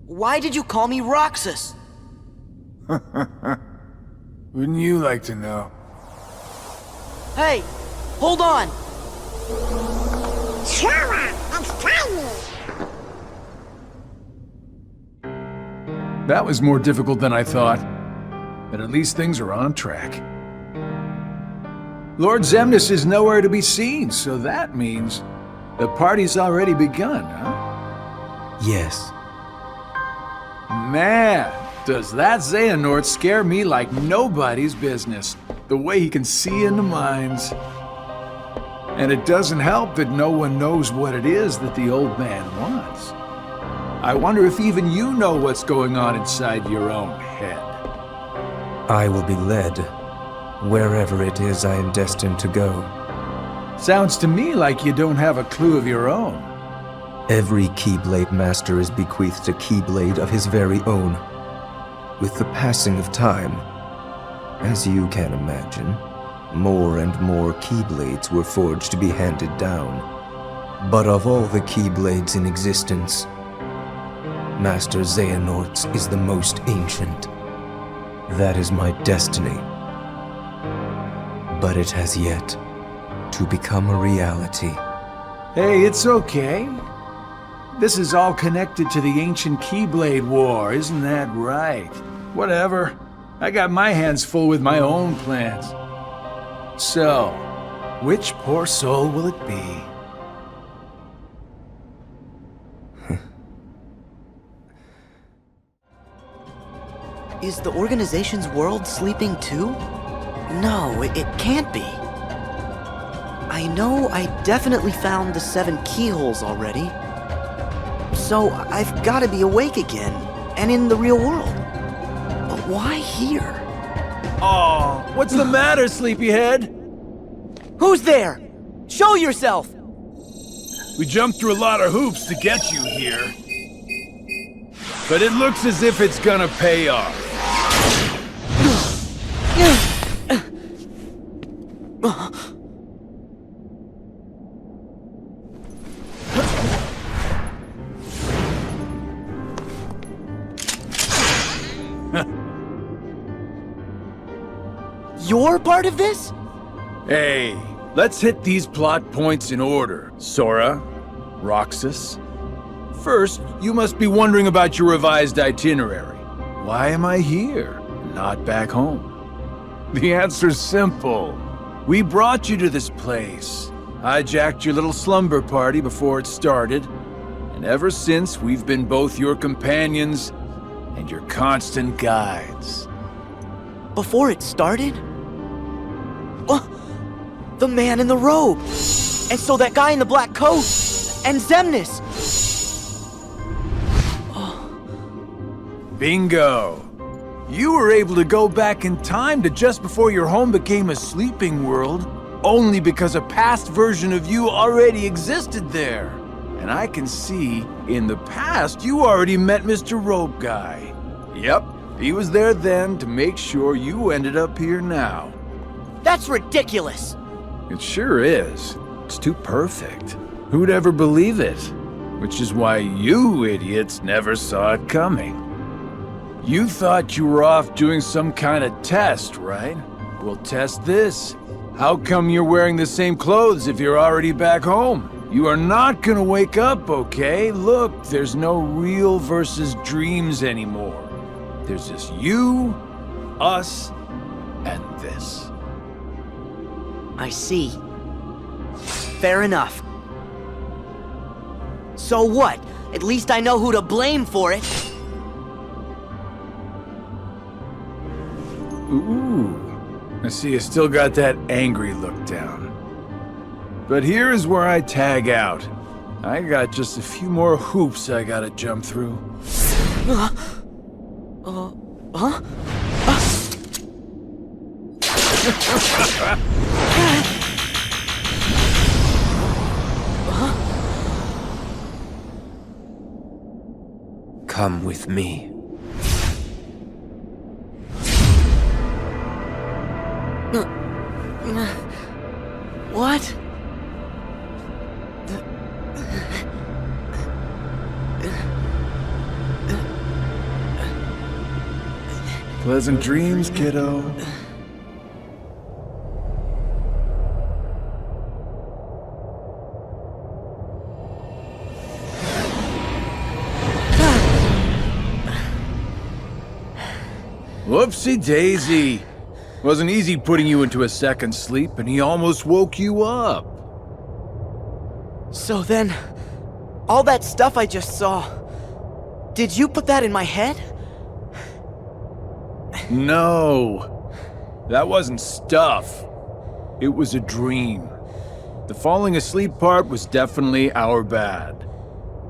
Why did you call me Roxas? Wouldn't you like to know? Hey, hold on! Sora, it's tiny! That was more difficult than I thought. But at least things are on track. Lord Xemnas is nowhere to be seen, so that means the party's already begun, huh? Yes. Man, does that Xehanort scare me like nobody's business. The way he can see into minds. And it doesn't help that no one knows what it is that the old man wants. I wonder if even you know what's going on inside your own head. I will be led wherever it is I am destined to go. Sounds to me like you don't have a clue of your own. Every Keyblade Master is bequeathed a Keyblade of his very own. With the passing of time, as you can imagine, more and more Keyblades were forged to be handed down. But of all the Keyblades in existence, Master Xehanort's is the most ancient. That is my destiny. But it has yet to become a reality. Hey, it's okay. This is all connected to the ancient Keyblade War, isn't that right? Whatever. I got my hands full with my own plans. So, which poor soul will it be? Is the organization's world sleeping too? No, it can't be. I know I definitely found the 7 keyholes already. So I've got to be awake again, and in the real world. But why here? Oh, what's the matter, sleepyhead? Who's there? Show yourself! We jumped through a lot of hoops to get you here. But it looks as if it's gonna pay off. You're part of this? Hey, let's hit these plot points in order. Sora, Roxas. First, you must be wondering about your revised itinerary. Why am I here, not back home? The answer's simple. We brought you to this place, hijacked your little slumber party before it started, and ever since we've been both your companions and your constant guides. Before it started? The man in the robe! And so that guy in the black coat! And Xemnas! Bingo! You were able to go back in time to just before your home became a sleeping world, only because a past version of you already existed there. And I can see, in the past, you already met Mr. Robe Guy. Yep, he was there then to make sure you ended up here now. That's ridiculous! It sure is. It's too perfect. Who'd ever believe it? Which is why you idiots never saw it coming. You thought you were off doing some kind of test, right? We'll test this. How come you're wearing the same clothes if you're already back home? You are not gonna wake up, okay? Look, there's no real versus dreams anymore. There's just you, us, and this. I see. Fair enough. So what? At least I know who to blame for it. Ooh, I see you still got that angry look down. But here's where I tag out. I got just a few more hoops I gotta jump through. Huh? Come with me. What? Pleasant dreams, kiddo. Whoopsie daisy. Wasn't easy putting you into a second sleep, and he almost woke you up. So then, all that stuff I just saw, did you put that in my head? No, that wasn't stuff. It was a dream. The falling asleep part was definitely our bad.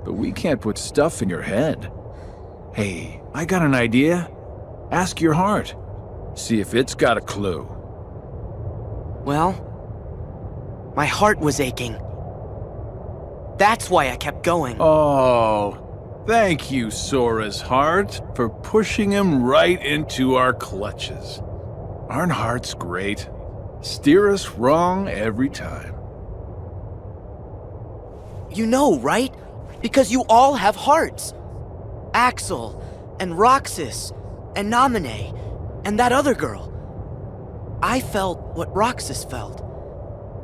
But we can't put stuff in your head. Hey, I got an idea. Ask your heart. See if it's got a clue. Well, my heart was aching. That's why I kept going. Oh, thank you, Sora's heart, for pushing him right into our clutches. Aren't hearts great? Steer us wrong every time. You know, right? Because you all have hearts. Axel, and Roxas, and Naminé, and that other girl. I felt what Roxas felt.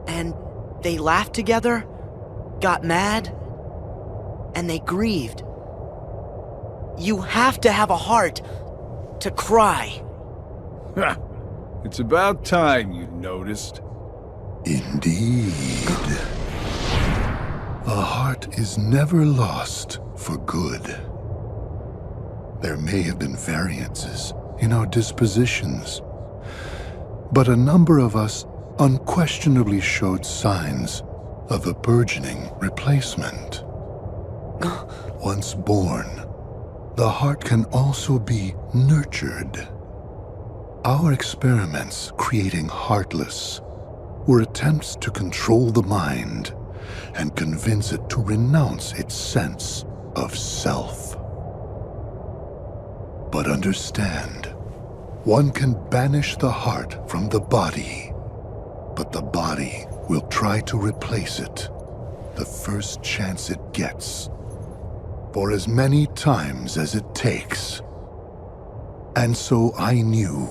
And they laughed together, got mad, and they grieved. You have to have a heart to cry. It's about time you noticed. Indeed. A heart is never lost for good. There may have been variances in our dispositions, but a number of us unquestionably showed signs of a burgeoning replacement. Once born, the heart can also be nurtured. Our experiments creating Heartless were attempts to control the mind and convince it to renounce its sense of self. But understand, one can banish the heart from the body, but the body will try to replace it the first chance it gets, for as many times as it takes. And so I knew,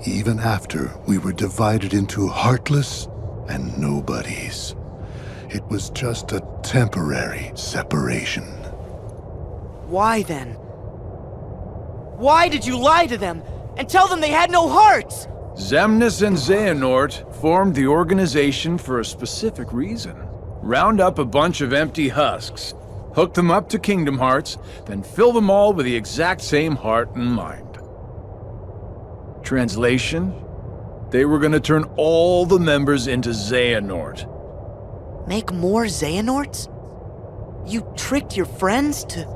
even after we were divided into Heartless and Nobodies, it was just a temporary separation. Why then? Why did you lie to them and tell them they had no hearts? Xemnas and Xehanort formed the organization for a specific reason. Round up a bunch of empty husks, hook them up to Kingdom Hearts, then fill them all with the exact same heart and mind. Translation? They were gonna turn all the members into Xehanort. Make more Xehanorts? You tricked your friends to...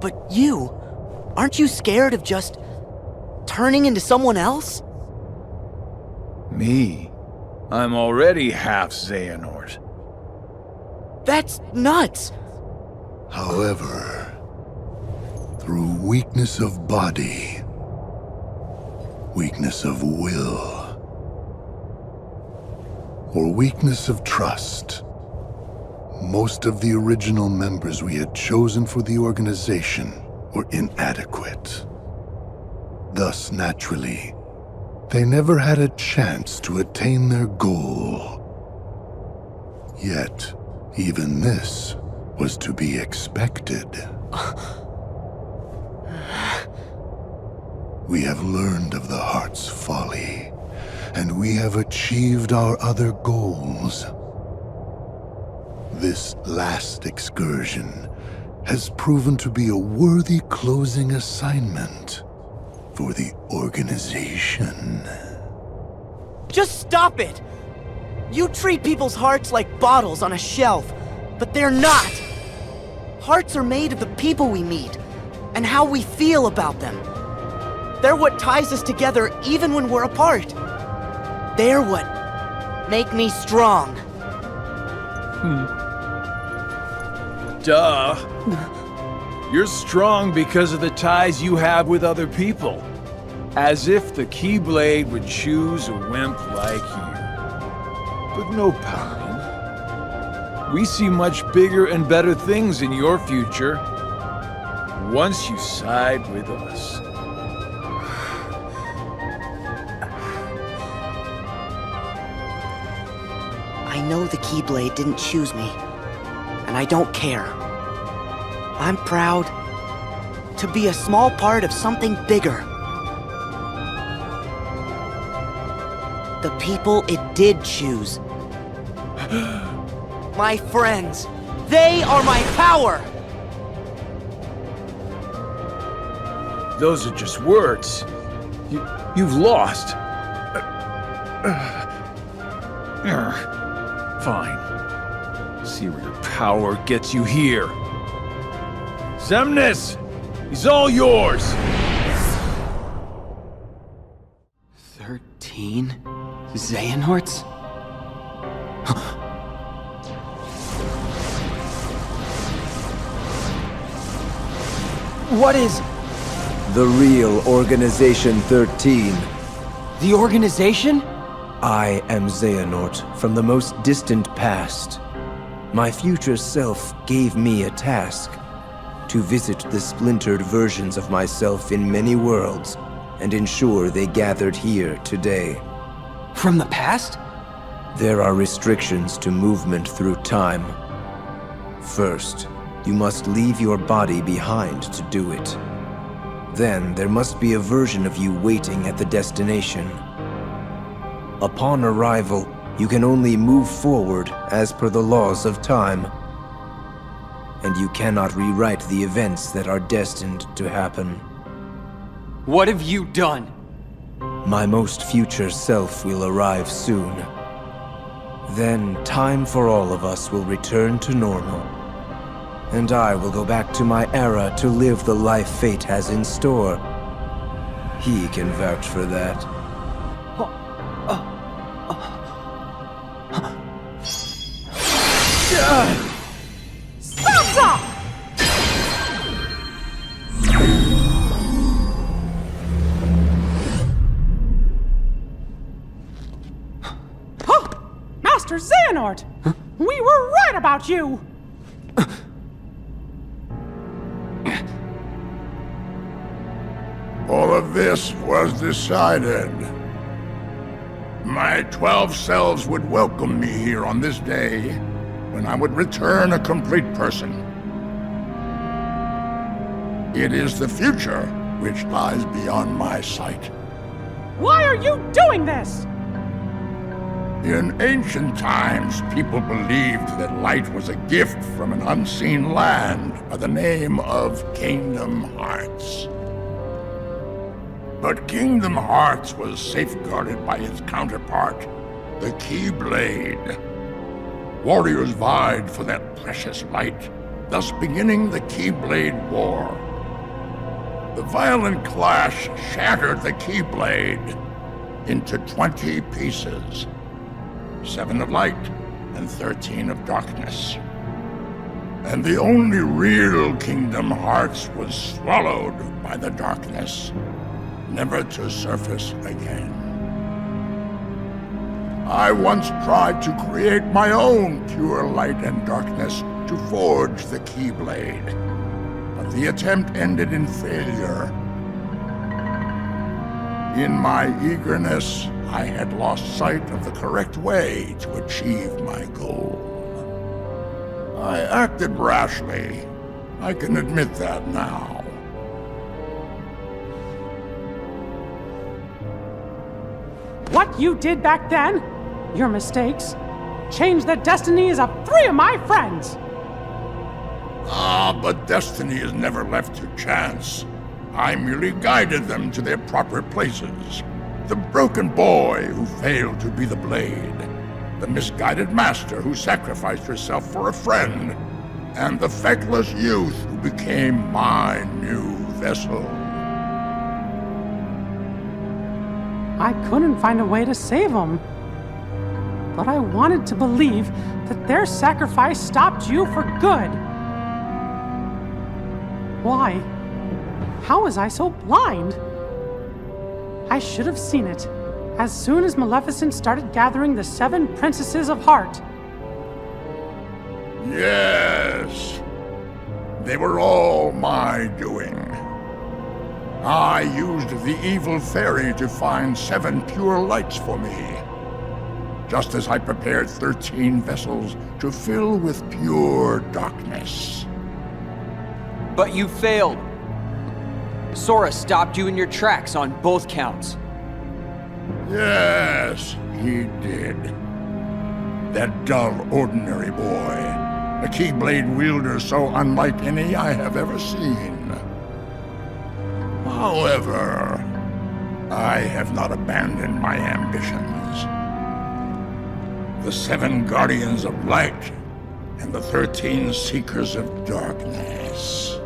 But you, aren't you scared of just turning into someone else? Me? I'm already half Xehanort. That's nuts! However, through weakness of body, weakness of will, or weakness of trust, most of the original members we had chosen for the organization were inadequate. Thus, naturally, they never had a chance to attain their goal. Yet, even this was to be expected. We have learned of the heart's folly, and we have achieved our other goals. This last excursion has proven to be a worthy closing assignment. for the organization. Just stop it! You treat people's hearts like bottles on a shelf, but they're not! Hearts are made of the people we meet, and how we feel about them. They're what ties us together even when we're apart. They're what make me strong. Duh. You're strong because of the ties you have with other people. As if the Keyblade would choose a wimp like you. But no pouting. We see much bigger and better things in your future. Once you side with us. I know the Keyblade didn't choose me, and I don't care. I'm proud to be a small part of something bigger. The people it did choose. My friends. They are my power! Those are just words. You've lost. Fine. See where your power gets you here. Xemnas! He's all yours! 13 Xehanorts? What is... The real Organization 13. The organization? I am Xehanort from the most distant past. My future self gave me a task. To visit the splintered versions of myself in many worlds and ensure they gathered here today. From the past? There are restrictions to movement through time. First, you must leave your body behind to do it. Then there must be a version of you waiting at the destination. Upon arrival, you can only move forward as per the laws of time. And you cannot rewrite the events that are destined to happen. What have you done? My most future self will arrive soon. Then time for all of us will return to normal. And I will go back to my era to live the life fate has in store. He can vouch for that. Stop! Master Xehanort! Huh? We were right about you! All of this was decided. My 12 selves would welcome me here on this day, when I would return a complete person. It is the future which lies beyond my sight. Why are you doing this? In ancient times, people believed that light was a gift from an unseen land by the name of Kingdom Hearts. But Kingdom Hearts was safeguarded by its counterpart, the Keyblade. Warriors vied for that precious light, thus beginning the Keyblade War. The violent clash shattered the Keyblade into 20 pieces. 7 of light and 13 of darkness. And the only real Kingdom Hearts was swallowed by the darkness, never to surface again. I once tried to create my own pure light and darkness to forge the Keyblade, but the attempt ended in failure. In my eagerness, I had lost sight of the correct way to achieve my goal. I acted rashly. I can admit that now. What you did back then, your mistakes, changed the destinies of 3 of my friends. Ah, but destiny is never left to chance. I merely guided them to their proper places. The broken boy who failed to be the blade, the misguided master who sacrificed herself for a friend, and the feckless youth who became my new vessel. I couldn't find a way to save them. But I wanted to believe that their sacrifice stopped you for good. Why? How was I so blind? I should have seen it as soon as Maleficent started gathering the 7 princesses of heart. Yes. They were all my doing. I used the evil fairy to find 7 pure lights for me, just as I prepared 13 vessels to fill with pure darkness. But you failed. Sora stopped you in your tracks on both counts. Yes, he did. That dull, ordinary boy. A Keyblade wielder so unlike any I have ever seen. However, I have not abandoned my ambitions. The 7 Guardians of Light and the 13 Seekers of Darkness.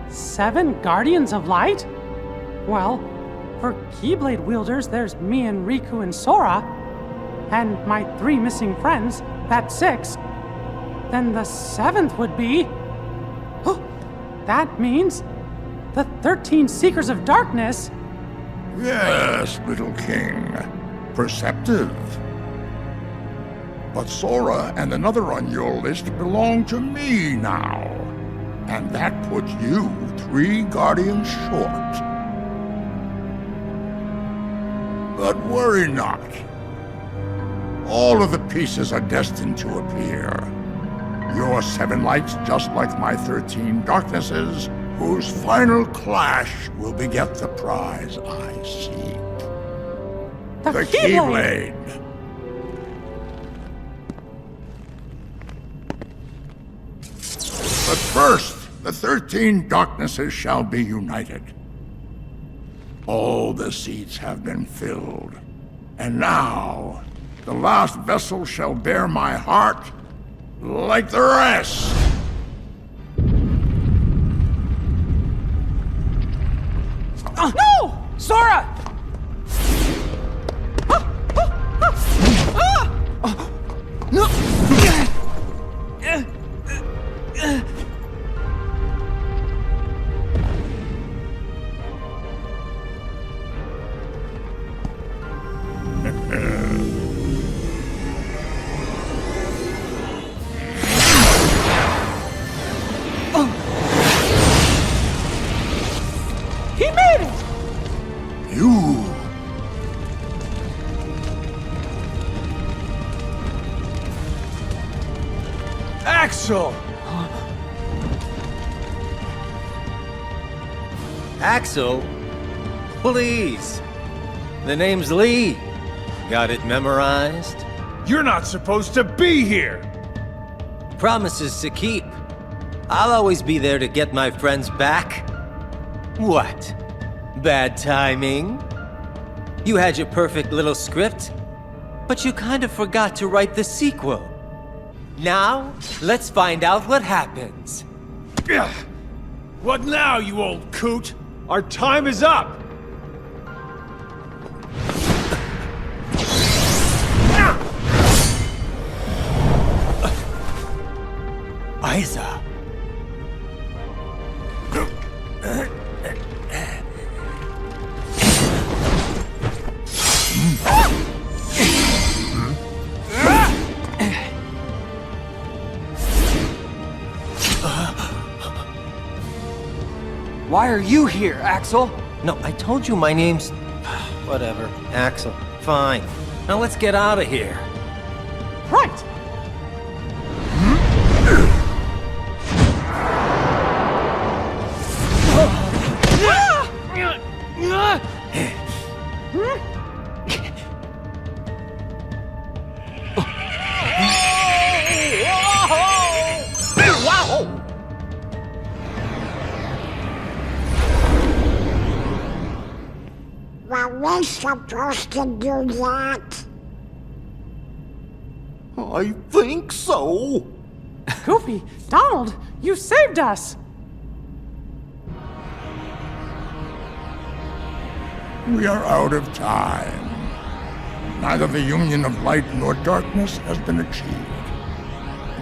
7 Guardians of Light? Well, for Keyblade wielders, there's me and Riku and Sora. And my 3 missing friends, that's 6. Then the 7th would be... That means the 13 Seekers of Darkness. Yes, little king. Perceptive. But Sora and another on your list belong to me now. And that puts you 3 guardians short. But worry not. All of the pieces are destined to appear. Your 7 lights, just like my 13 darknesses, whose final clash will beget the prize I seek. The Keyblade! But first, the 13 darknesses shall be united. All the seats have been filled. And now, the last vessel shall bear my heart like the rest. No! Sora! No! He made it! You... Axel! Axel? Please. The name's Lee. Got it memorized? You're not supposed to be here! Promises to keep. I'll always be there to get my friends back. What? Bad timing? You had your perfect little script, but you kind of forgot to write the sequel. Now, let's find out what happens. What now, you old coot? Our time is up! Aiza. Why are you here, Axel? No, I told you my name's... Whatever. Axel. Fine. Now let's get out of here. Right! we supposed to do that? I think so. Goofy, Donald, you saved us! We are out of time. Neither the union of light nor darkness has been achieved.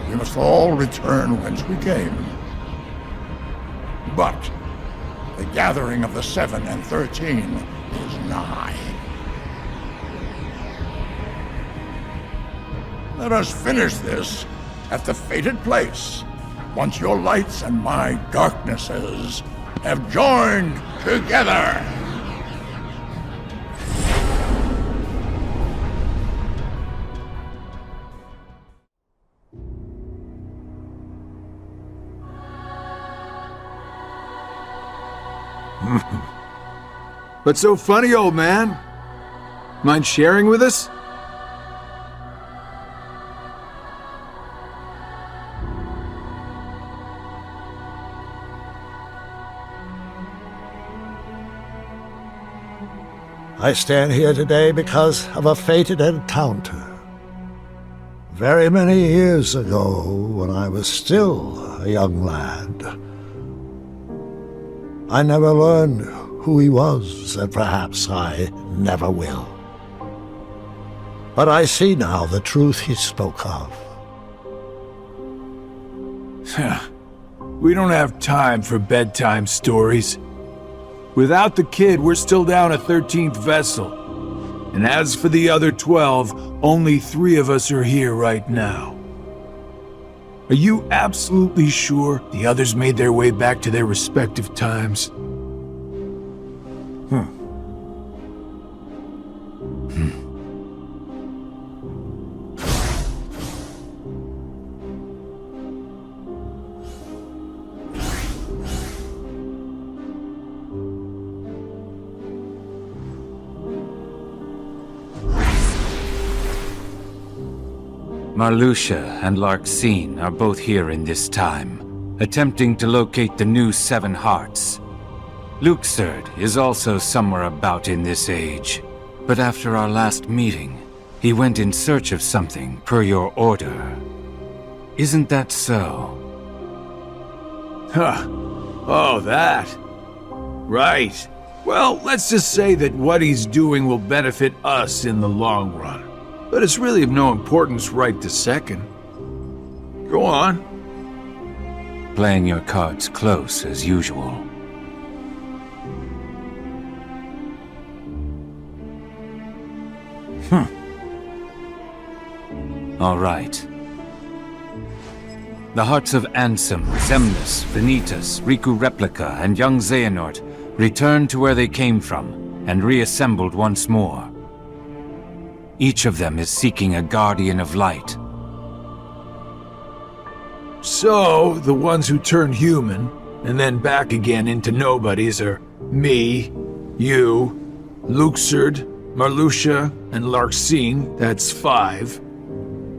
We must all return whence we came. But the gathering of the 7 and 13 is nigh. Let us finish this at the fated place, once your lights and my darknesses have joined together. What's so funny, old man? Mind sharing with us? I stand here today because of a fated encounter. Very many years ago, when I was still a young lad, I never learned who he was, and perhaps I never will. But I see now the truth he spoke of. We don't have time for bedtime stories. Without the kid, we're still down a 13th vessel. And as for the other 12, only 3 of us are here right now. Are you absolutely sure the others made their way back to their respective times? Marluxia and Larxene are both here in this time, attempting to locate the new 7 hearts. Luxu is also somewhere about in this age, but after our last meeting, he went in search of something per your order. Isn't that so? Huh. Oh, that. Right. Well, let's just say that what he's doing will benefit us in the long run. But it's really of no importance right this second. Go on. Playing your cards close as usual. All right. The hearts of Ansem, Xemnas, Vanitas, Riku Replica, and young Xehanort returned to where they came from and reassembled once more. Each of them is seeking a guardian of light. So, the ones who turned human, and then back again into nobodies are me, you, Luxu, Marluxia, and Larxene, that's 5.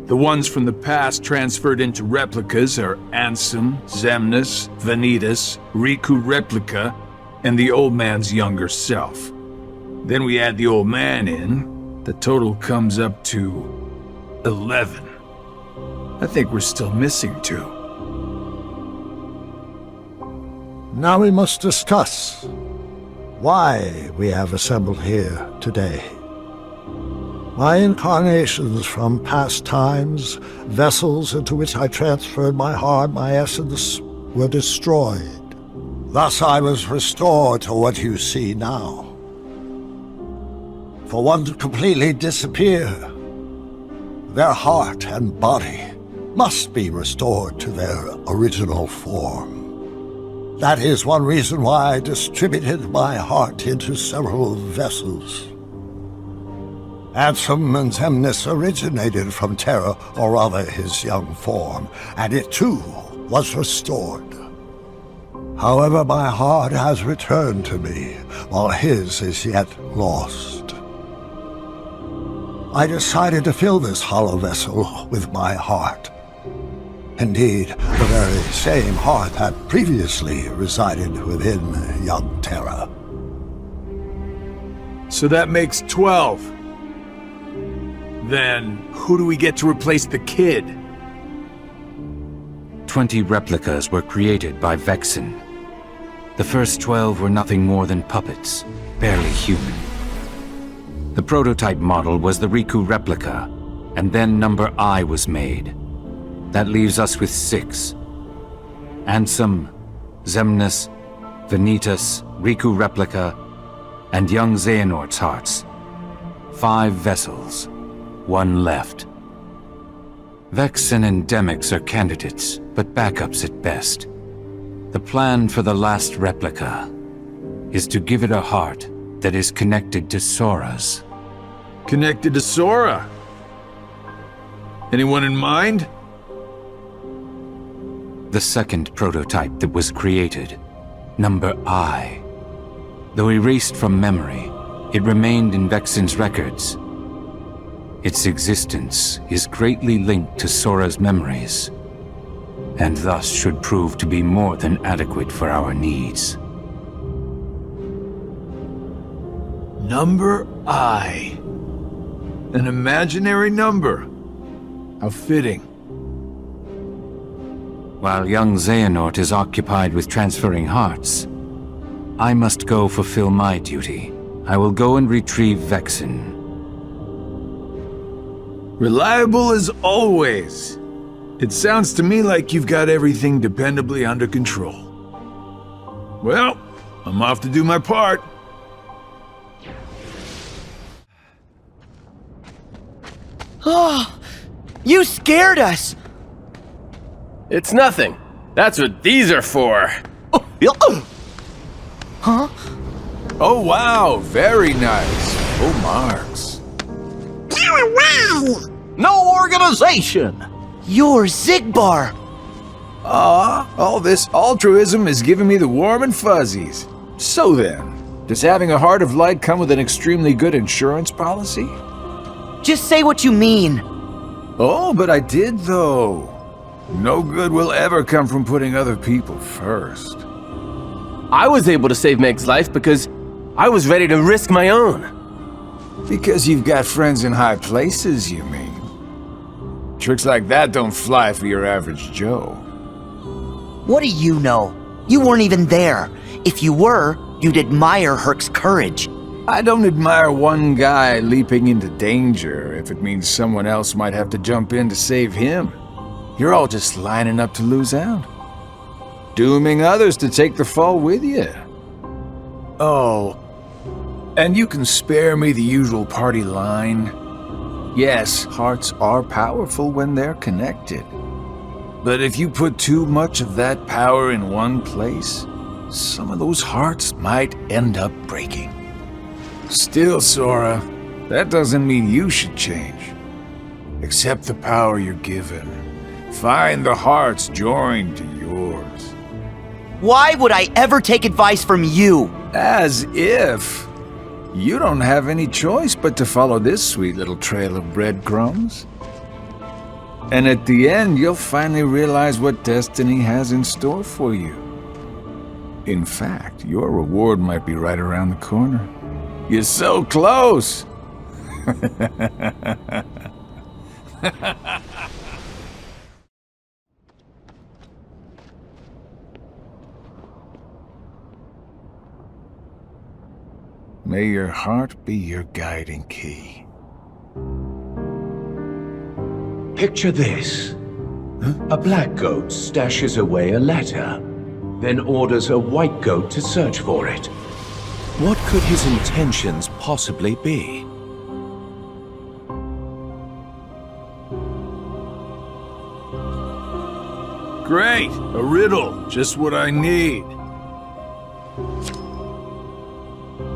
The ones from the past transferred into replicas are Ansem, Xemnas, Vanitas, Riku Replica, and the old man's younger self. Then we add the old man in. The total comes up to 11. I think we're still missing 2. Now we must discuss why we have assembled here today. My incarnations from past times, vessels into which I transferred my heart, my essence, were destroyed. Thus I was restored to what you see now. For one to completely disappear, their heart and body must be restored to their original form. That is one reason why I distributed my heart into several vessels. Ansem and Xemnas originated from Terra, or rather his young form, and it too was restored. However, my heart has returned to me, while his is yet lost. I decided to fill this hollow vessel with my heart. Indeed, the very same heart that previously resided within young Terra. So that makes 12. Then, who do we get to replace the kid? 20 replicas were created by Vexen. The first 12 were nothing more than puppets, barely human. The prototype model was the Riku replica, and then number I was made. That leaves us with 6. Ansem, Xemnas, Vanitas, Riku replica, and young Xehanort's hearts. 5 vessels, 1 left. Vexen and Demyx are candidates, but backups at best. The plan for the last replica is to give it a heart that is connected to Sora's. Connected to Sora? Anyone in mind? The second prototype that was created, number I. Though erased from memory, it remained in Vexen's records. Its existence is greatly linked to Sora's memories, and thus should prove to be more than adequate for our needs. Number I. An imaginary number. How fitting. While young Xehanort is occupied with transferring hearts, I must go fulfill my duty. I will go and retrieve Vexen. Reliable as always. It sounds to me like you've got everything dependably under control. Well, I'm off to do my part. Oh, you scared us! It's nothing. That's what these are for. Huh? Oh wow, very nice. Full marks. No organization! You're Xigbar! All this altruism is giving me the warm and fuzzies. So then, does having a heart of light come with an extremely good insurance policy? Just say what you mean. Oh, but I did though. No good will ever come from putting other people first. I was able to save Meg's life because I was ready to risk my own. Because you've got friends in high places, you mean? Tricks like that don't fly for your average Joe. What do you know? You weren't even there. If you were, you'd admire Herc's courage. I don't admire one guy leaping into danger if it means someone else might have to jump in to save him. You're all just lining up to lose out. Dooming others to take the fall with you. Oh, and you can spare me the usual party line. Yes, hearts are powerful when they're connected. But if you put too much of that power in one place, some of those hearts might end up breaking. Still, Sora, that doesn't mean you should change. Accept the power you're given. Find the hearts joined to yours. Why would I ever take advice from you? As if. You don't have any choice but to follow this sweet little trail of breadcrumbs. And at the end, you'll finally realize what destiny has in store for you. In fact, your reward might be right around the corner. You're so close! May your heart be your guiding key. Picture this. A black goat stashes away a letter, then orders a white goat to search for it. What could his intentions possibly be? Great! A riddle, just what I need.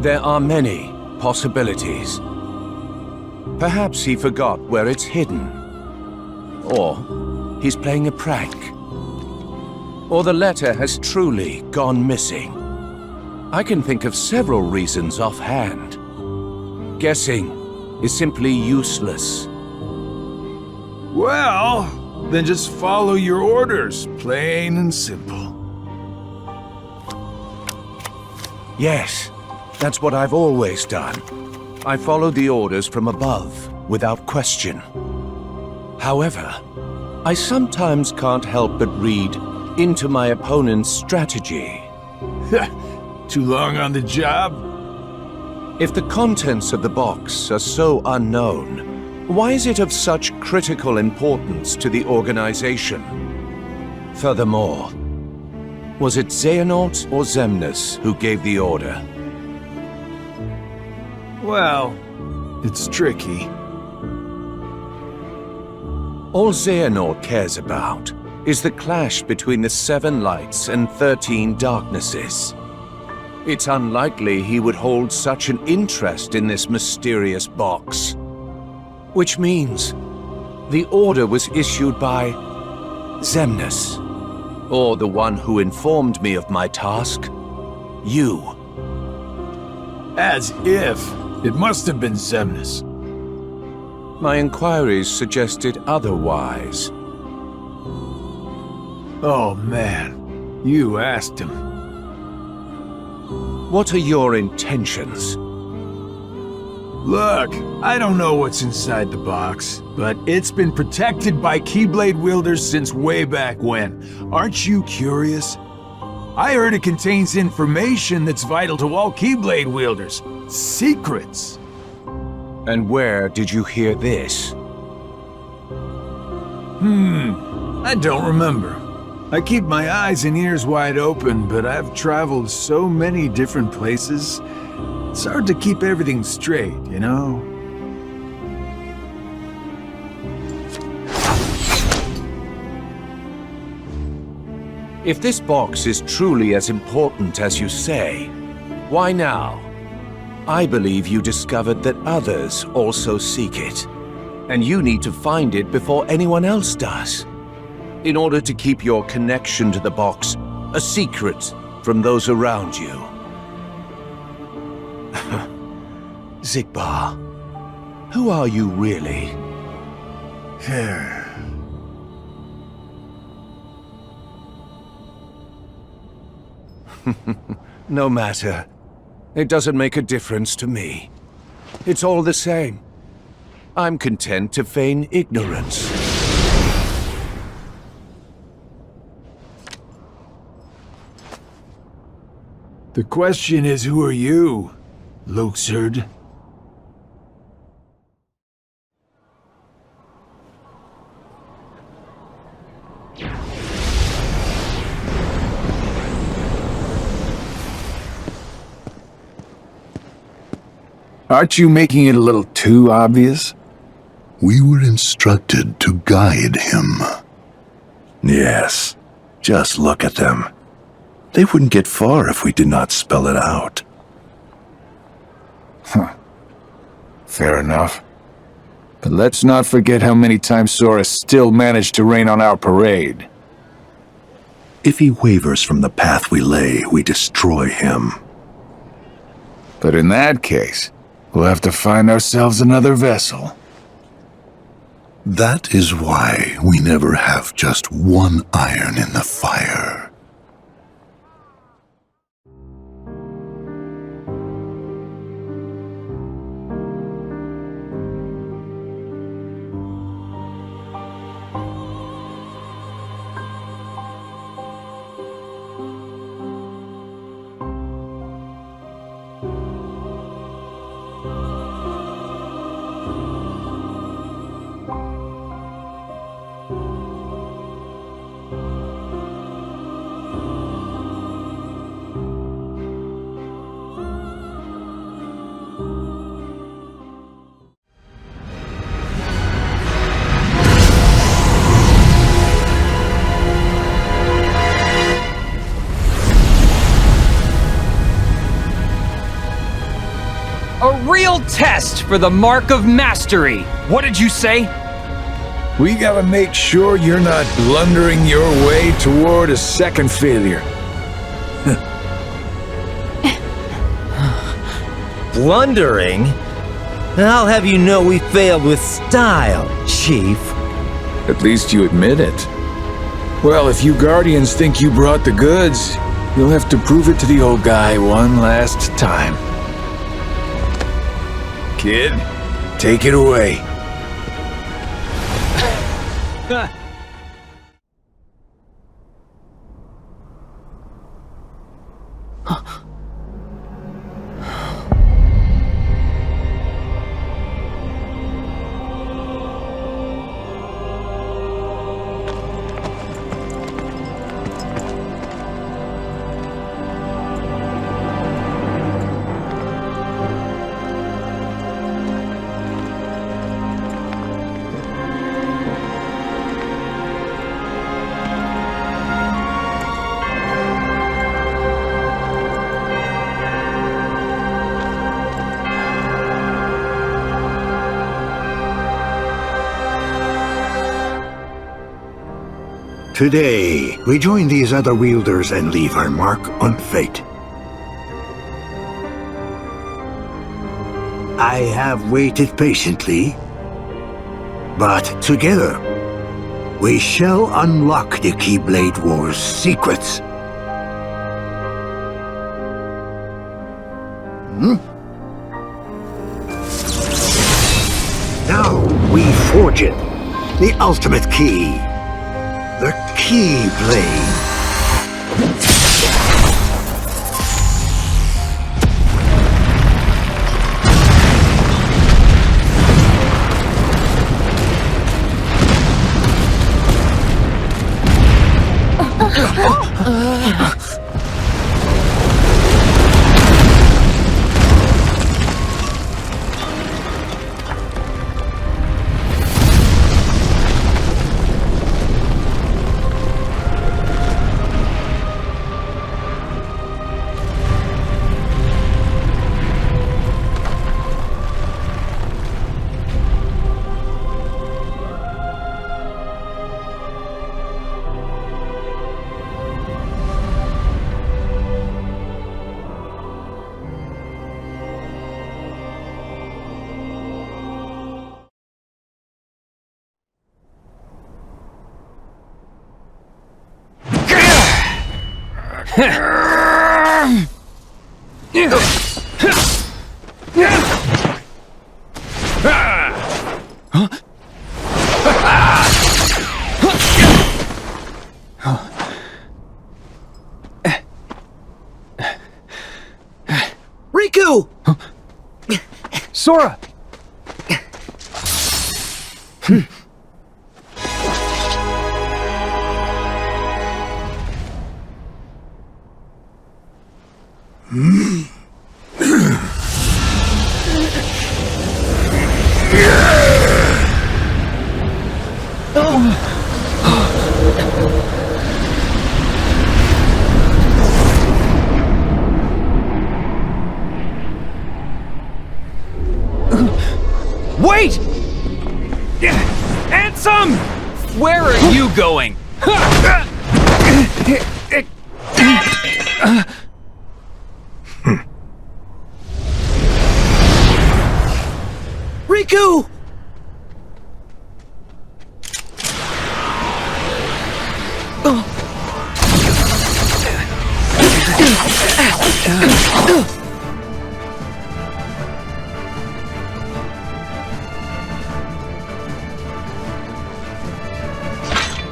There are many possibilities. Perhaps he forgot where it's hidden. Or he's playing a prank. Or the letter has truly gone missing. I can think of several reasons offhand. Guessing is simply useless. Well, then just follow your orders, plain and simple. Yes, that's what I've always done. I followed the orders from above, without question. However, I sometimes can't help but read into my opponent's strategy. Too long on the job? If the contents of the box are so unknown, why is it of such critical importance to the organization? Furthermore, was it Xehanort or Xemnas who gave the order? Well, it's tricky. All Xehanort cares about is the clash between the 7 lights and 13 darknesses. It's unlikely he would hold such an interest in this mysterious box. Which means the order was issued by Xemnas, or the one who informed me of my task, you. As if. It must have been Xemnas. My inquiries suggested otherwise. Oh man, you asked him. What are your intentions? Look, I don't know what's inside the box, but it's been protected by Keyblade wielders since way back when. Aren't you curious? I heard it contains information that's vital to all Keyblade wielders. Secrets. And where did you hear this? I don't remember. I keep my eyes and ears wide open, but I've traveled so many different places. It's hard to keep everything straight, you know? If this box is truly as important as you say, why now? I believe you discovered that others also seek it, and you need to find it before anyone else does, in order to keep your connection to the box a secret from those around you. Xigbar, who are you really? No matter. It doesn't make a difference to me. It's all the same. I'm content to feign ignorance. The question is, who are you, Luxu? Aren't you making it a little too obvious? We were instructed to guide him. Yes, just look at them. They wouldn't get far if we did not spell it out. Fair enough. But let's not forget how many times Sora still managed to rain on our parade. If he wavers from the path we lay, we destroy him. But in that case, we'll have to find ourselves another vessel. That is why we never have just one iron in the fire. A real test for the mark of mastery. What did you say? We gotta make sure you're not blundering your way toward a second failure. Blundering? I'll have you know we failed with style, Chief. At least you admit it. Well, if you Guardians think you brought the goods, you'll have to prove it to the old guy one last time. Kid, take it away. Today, we join these other wielders and leave our mark on fate. I have waited patiently, but together, we shall unlock the Keyblade War's secrets. Now, we forge it, the ultimate key. The Keyblade. Riku! Sora! Wait! Ansem! Where are you going? Riku!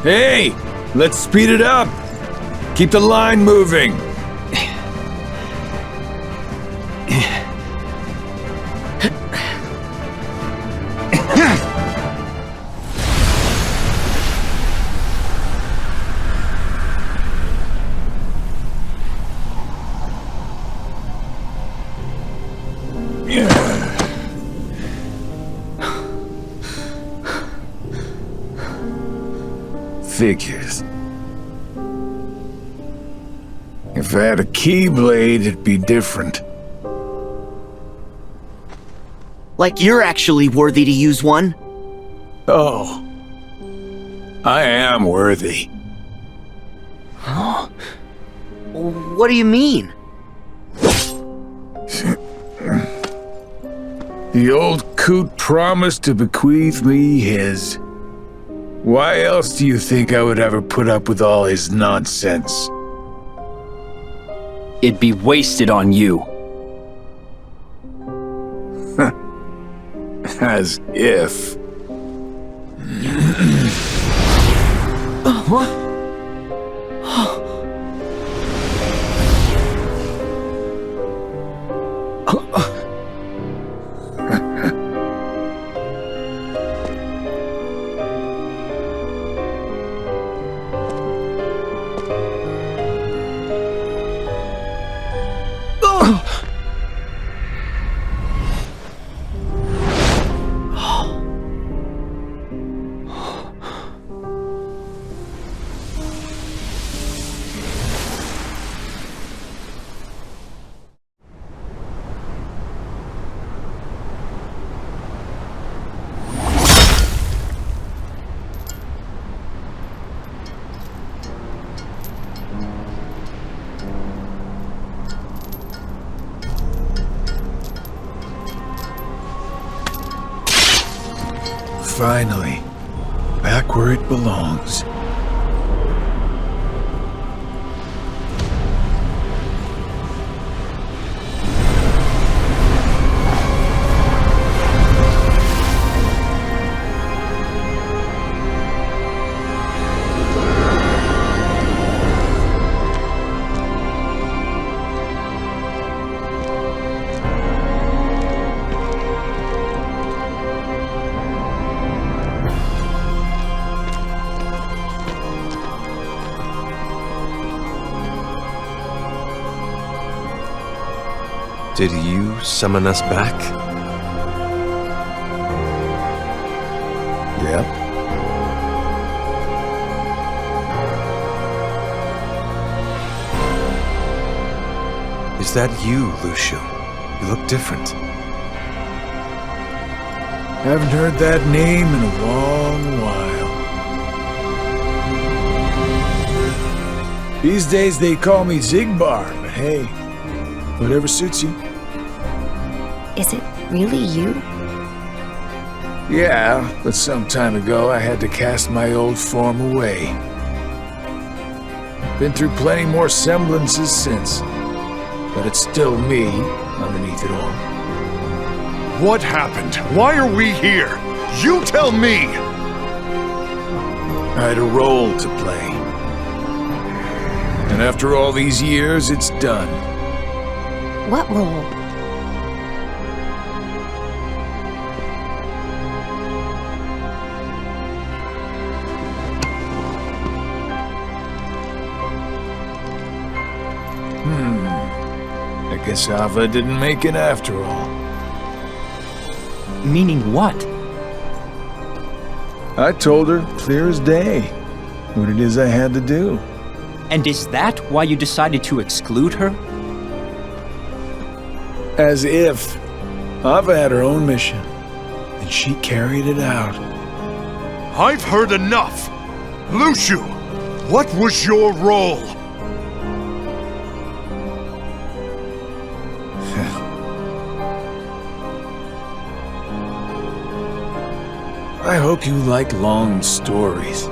Hey! Let's speed it up! Keep the line moving! Figures. If I had a Keyblade, it'd be different. Like you're actually worthy to use one. Oh. I am worthy. What do you mean? The old coot promised to bequeath me his. Why else do you think I would ever put up with all his nonsense? It'd be wasted on you. As if. What? Finally, back where it belongs. Did you summon us back? Yep. Is that you, Luxu? You look different. Haven't heard that name in a long while. These days they call me Xigbar, but hey, whatever suits you. Is it really you? Yeah, but some time ago I had to cast my old form away. Been through plenty more semblances since, but it's still me underneath it all. What happened? Why are we here? You tell me! I had a role to play. And after all these years, it's done. What role? I guess Ava didn't make it after all. Meaning what? I told her, clear as day, what it is I had to do. And is that why you decided to exclude her? As if. Ava had her own mission, and she carried it out. I've heard enough! Luxu, what was your role? I hope you like long stories.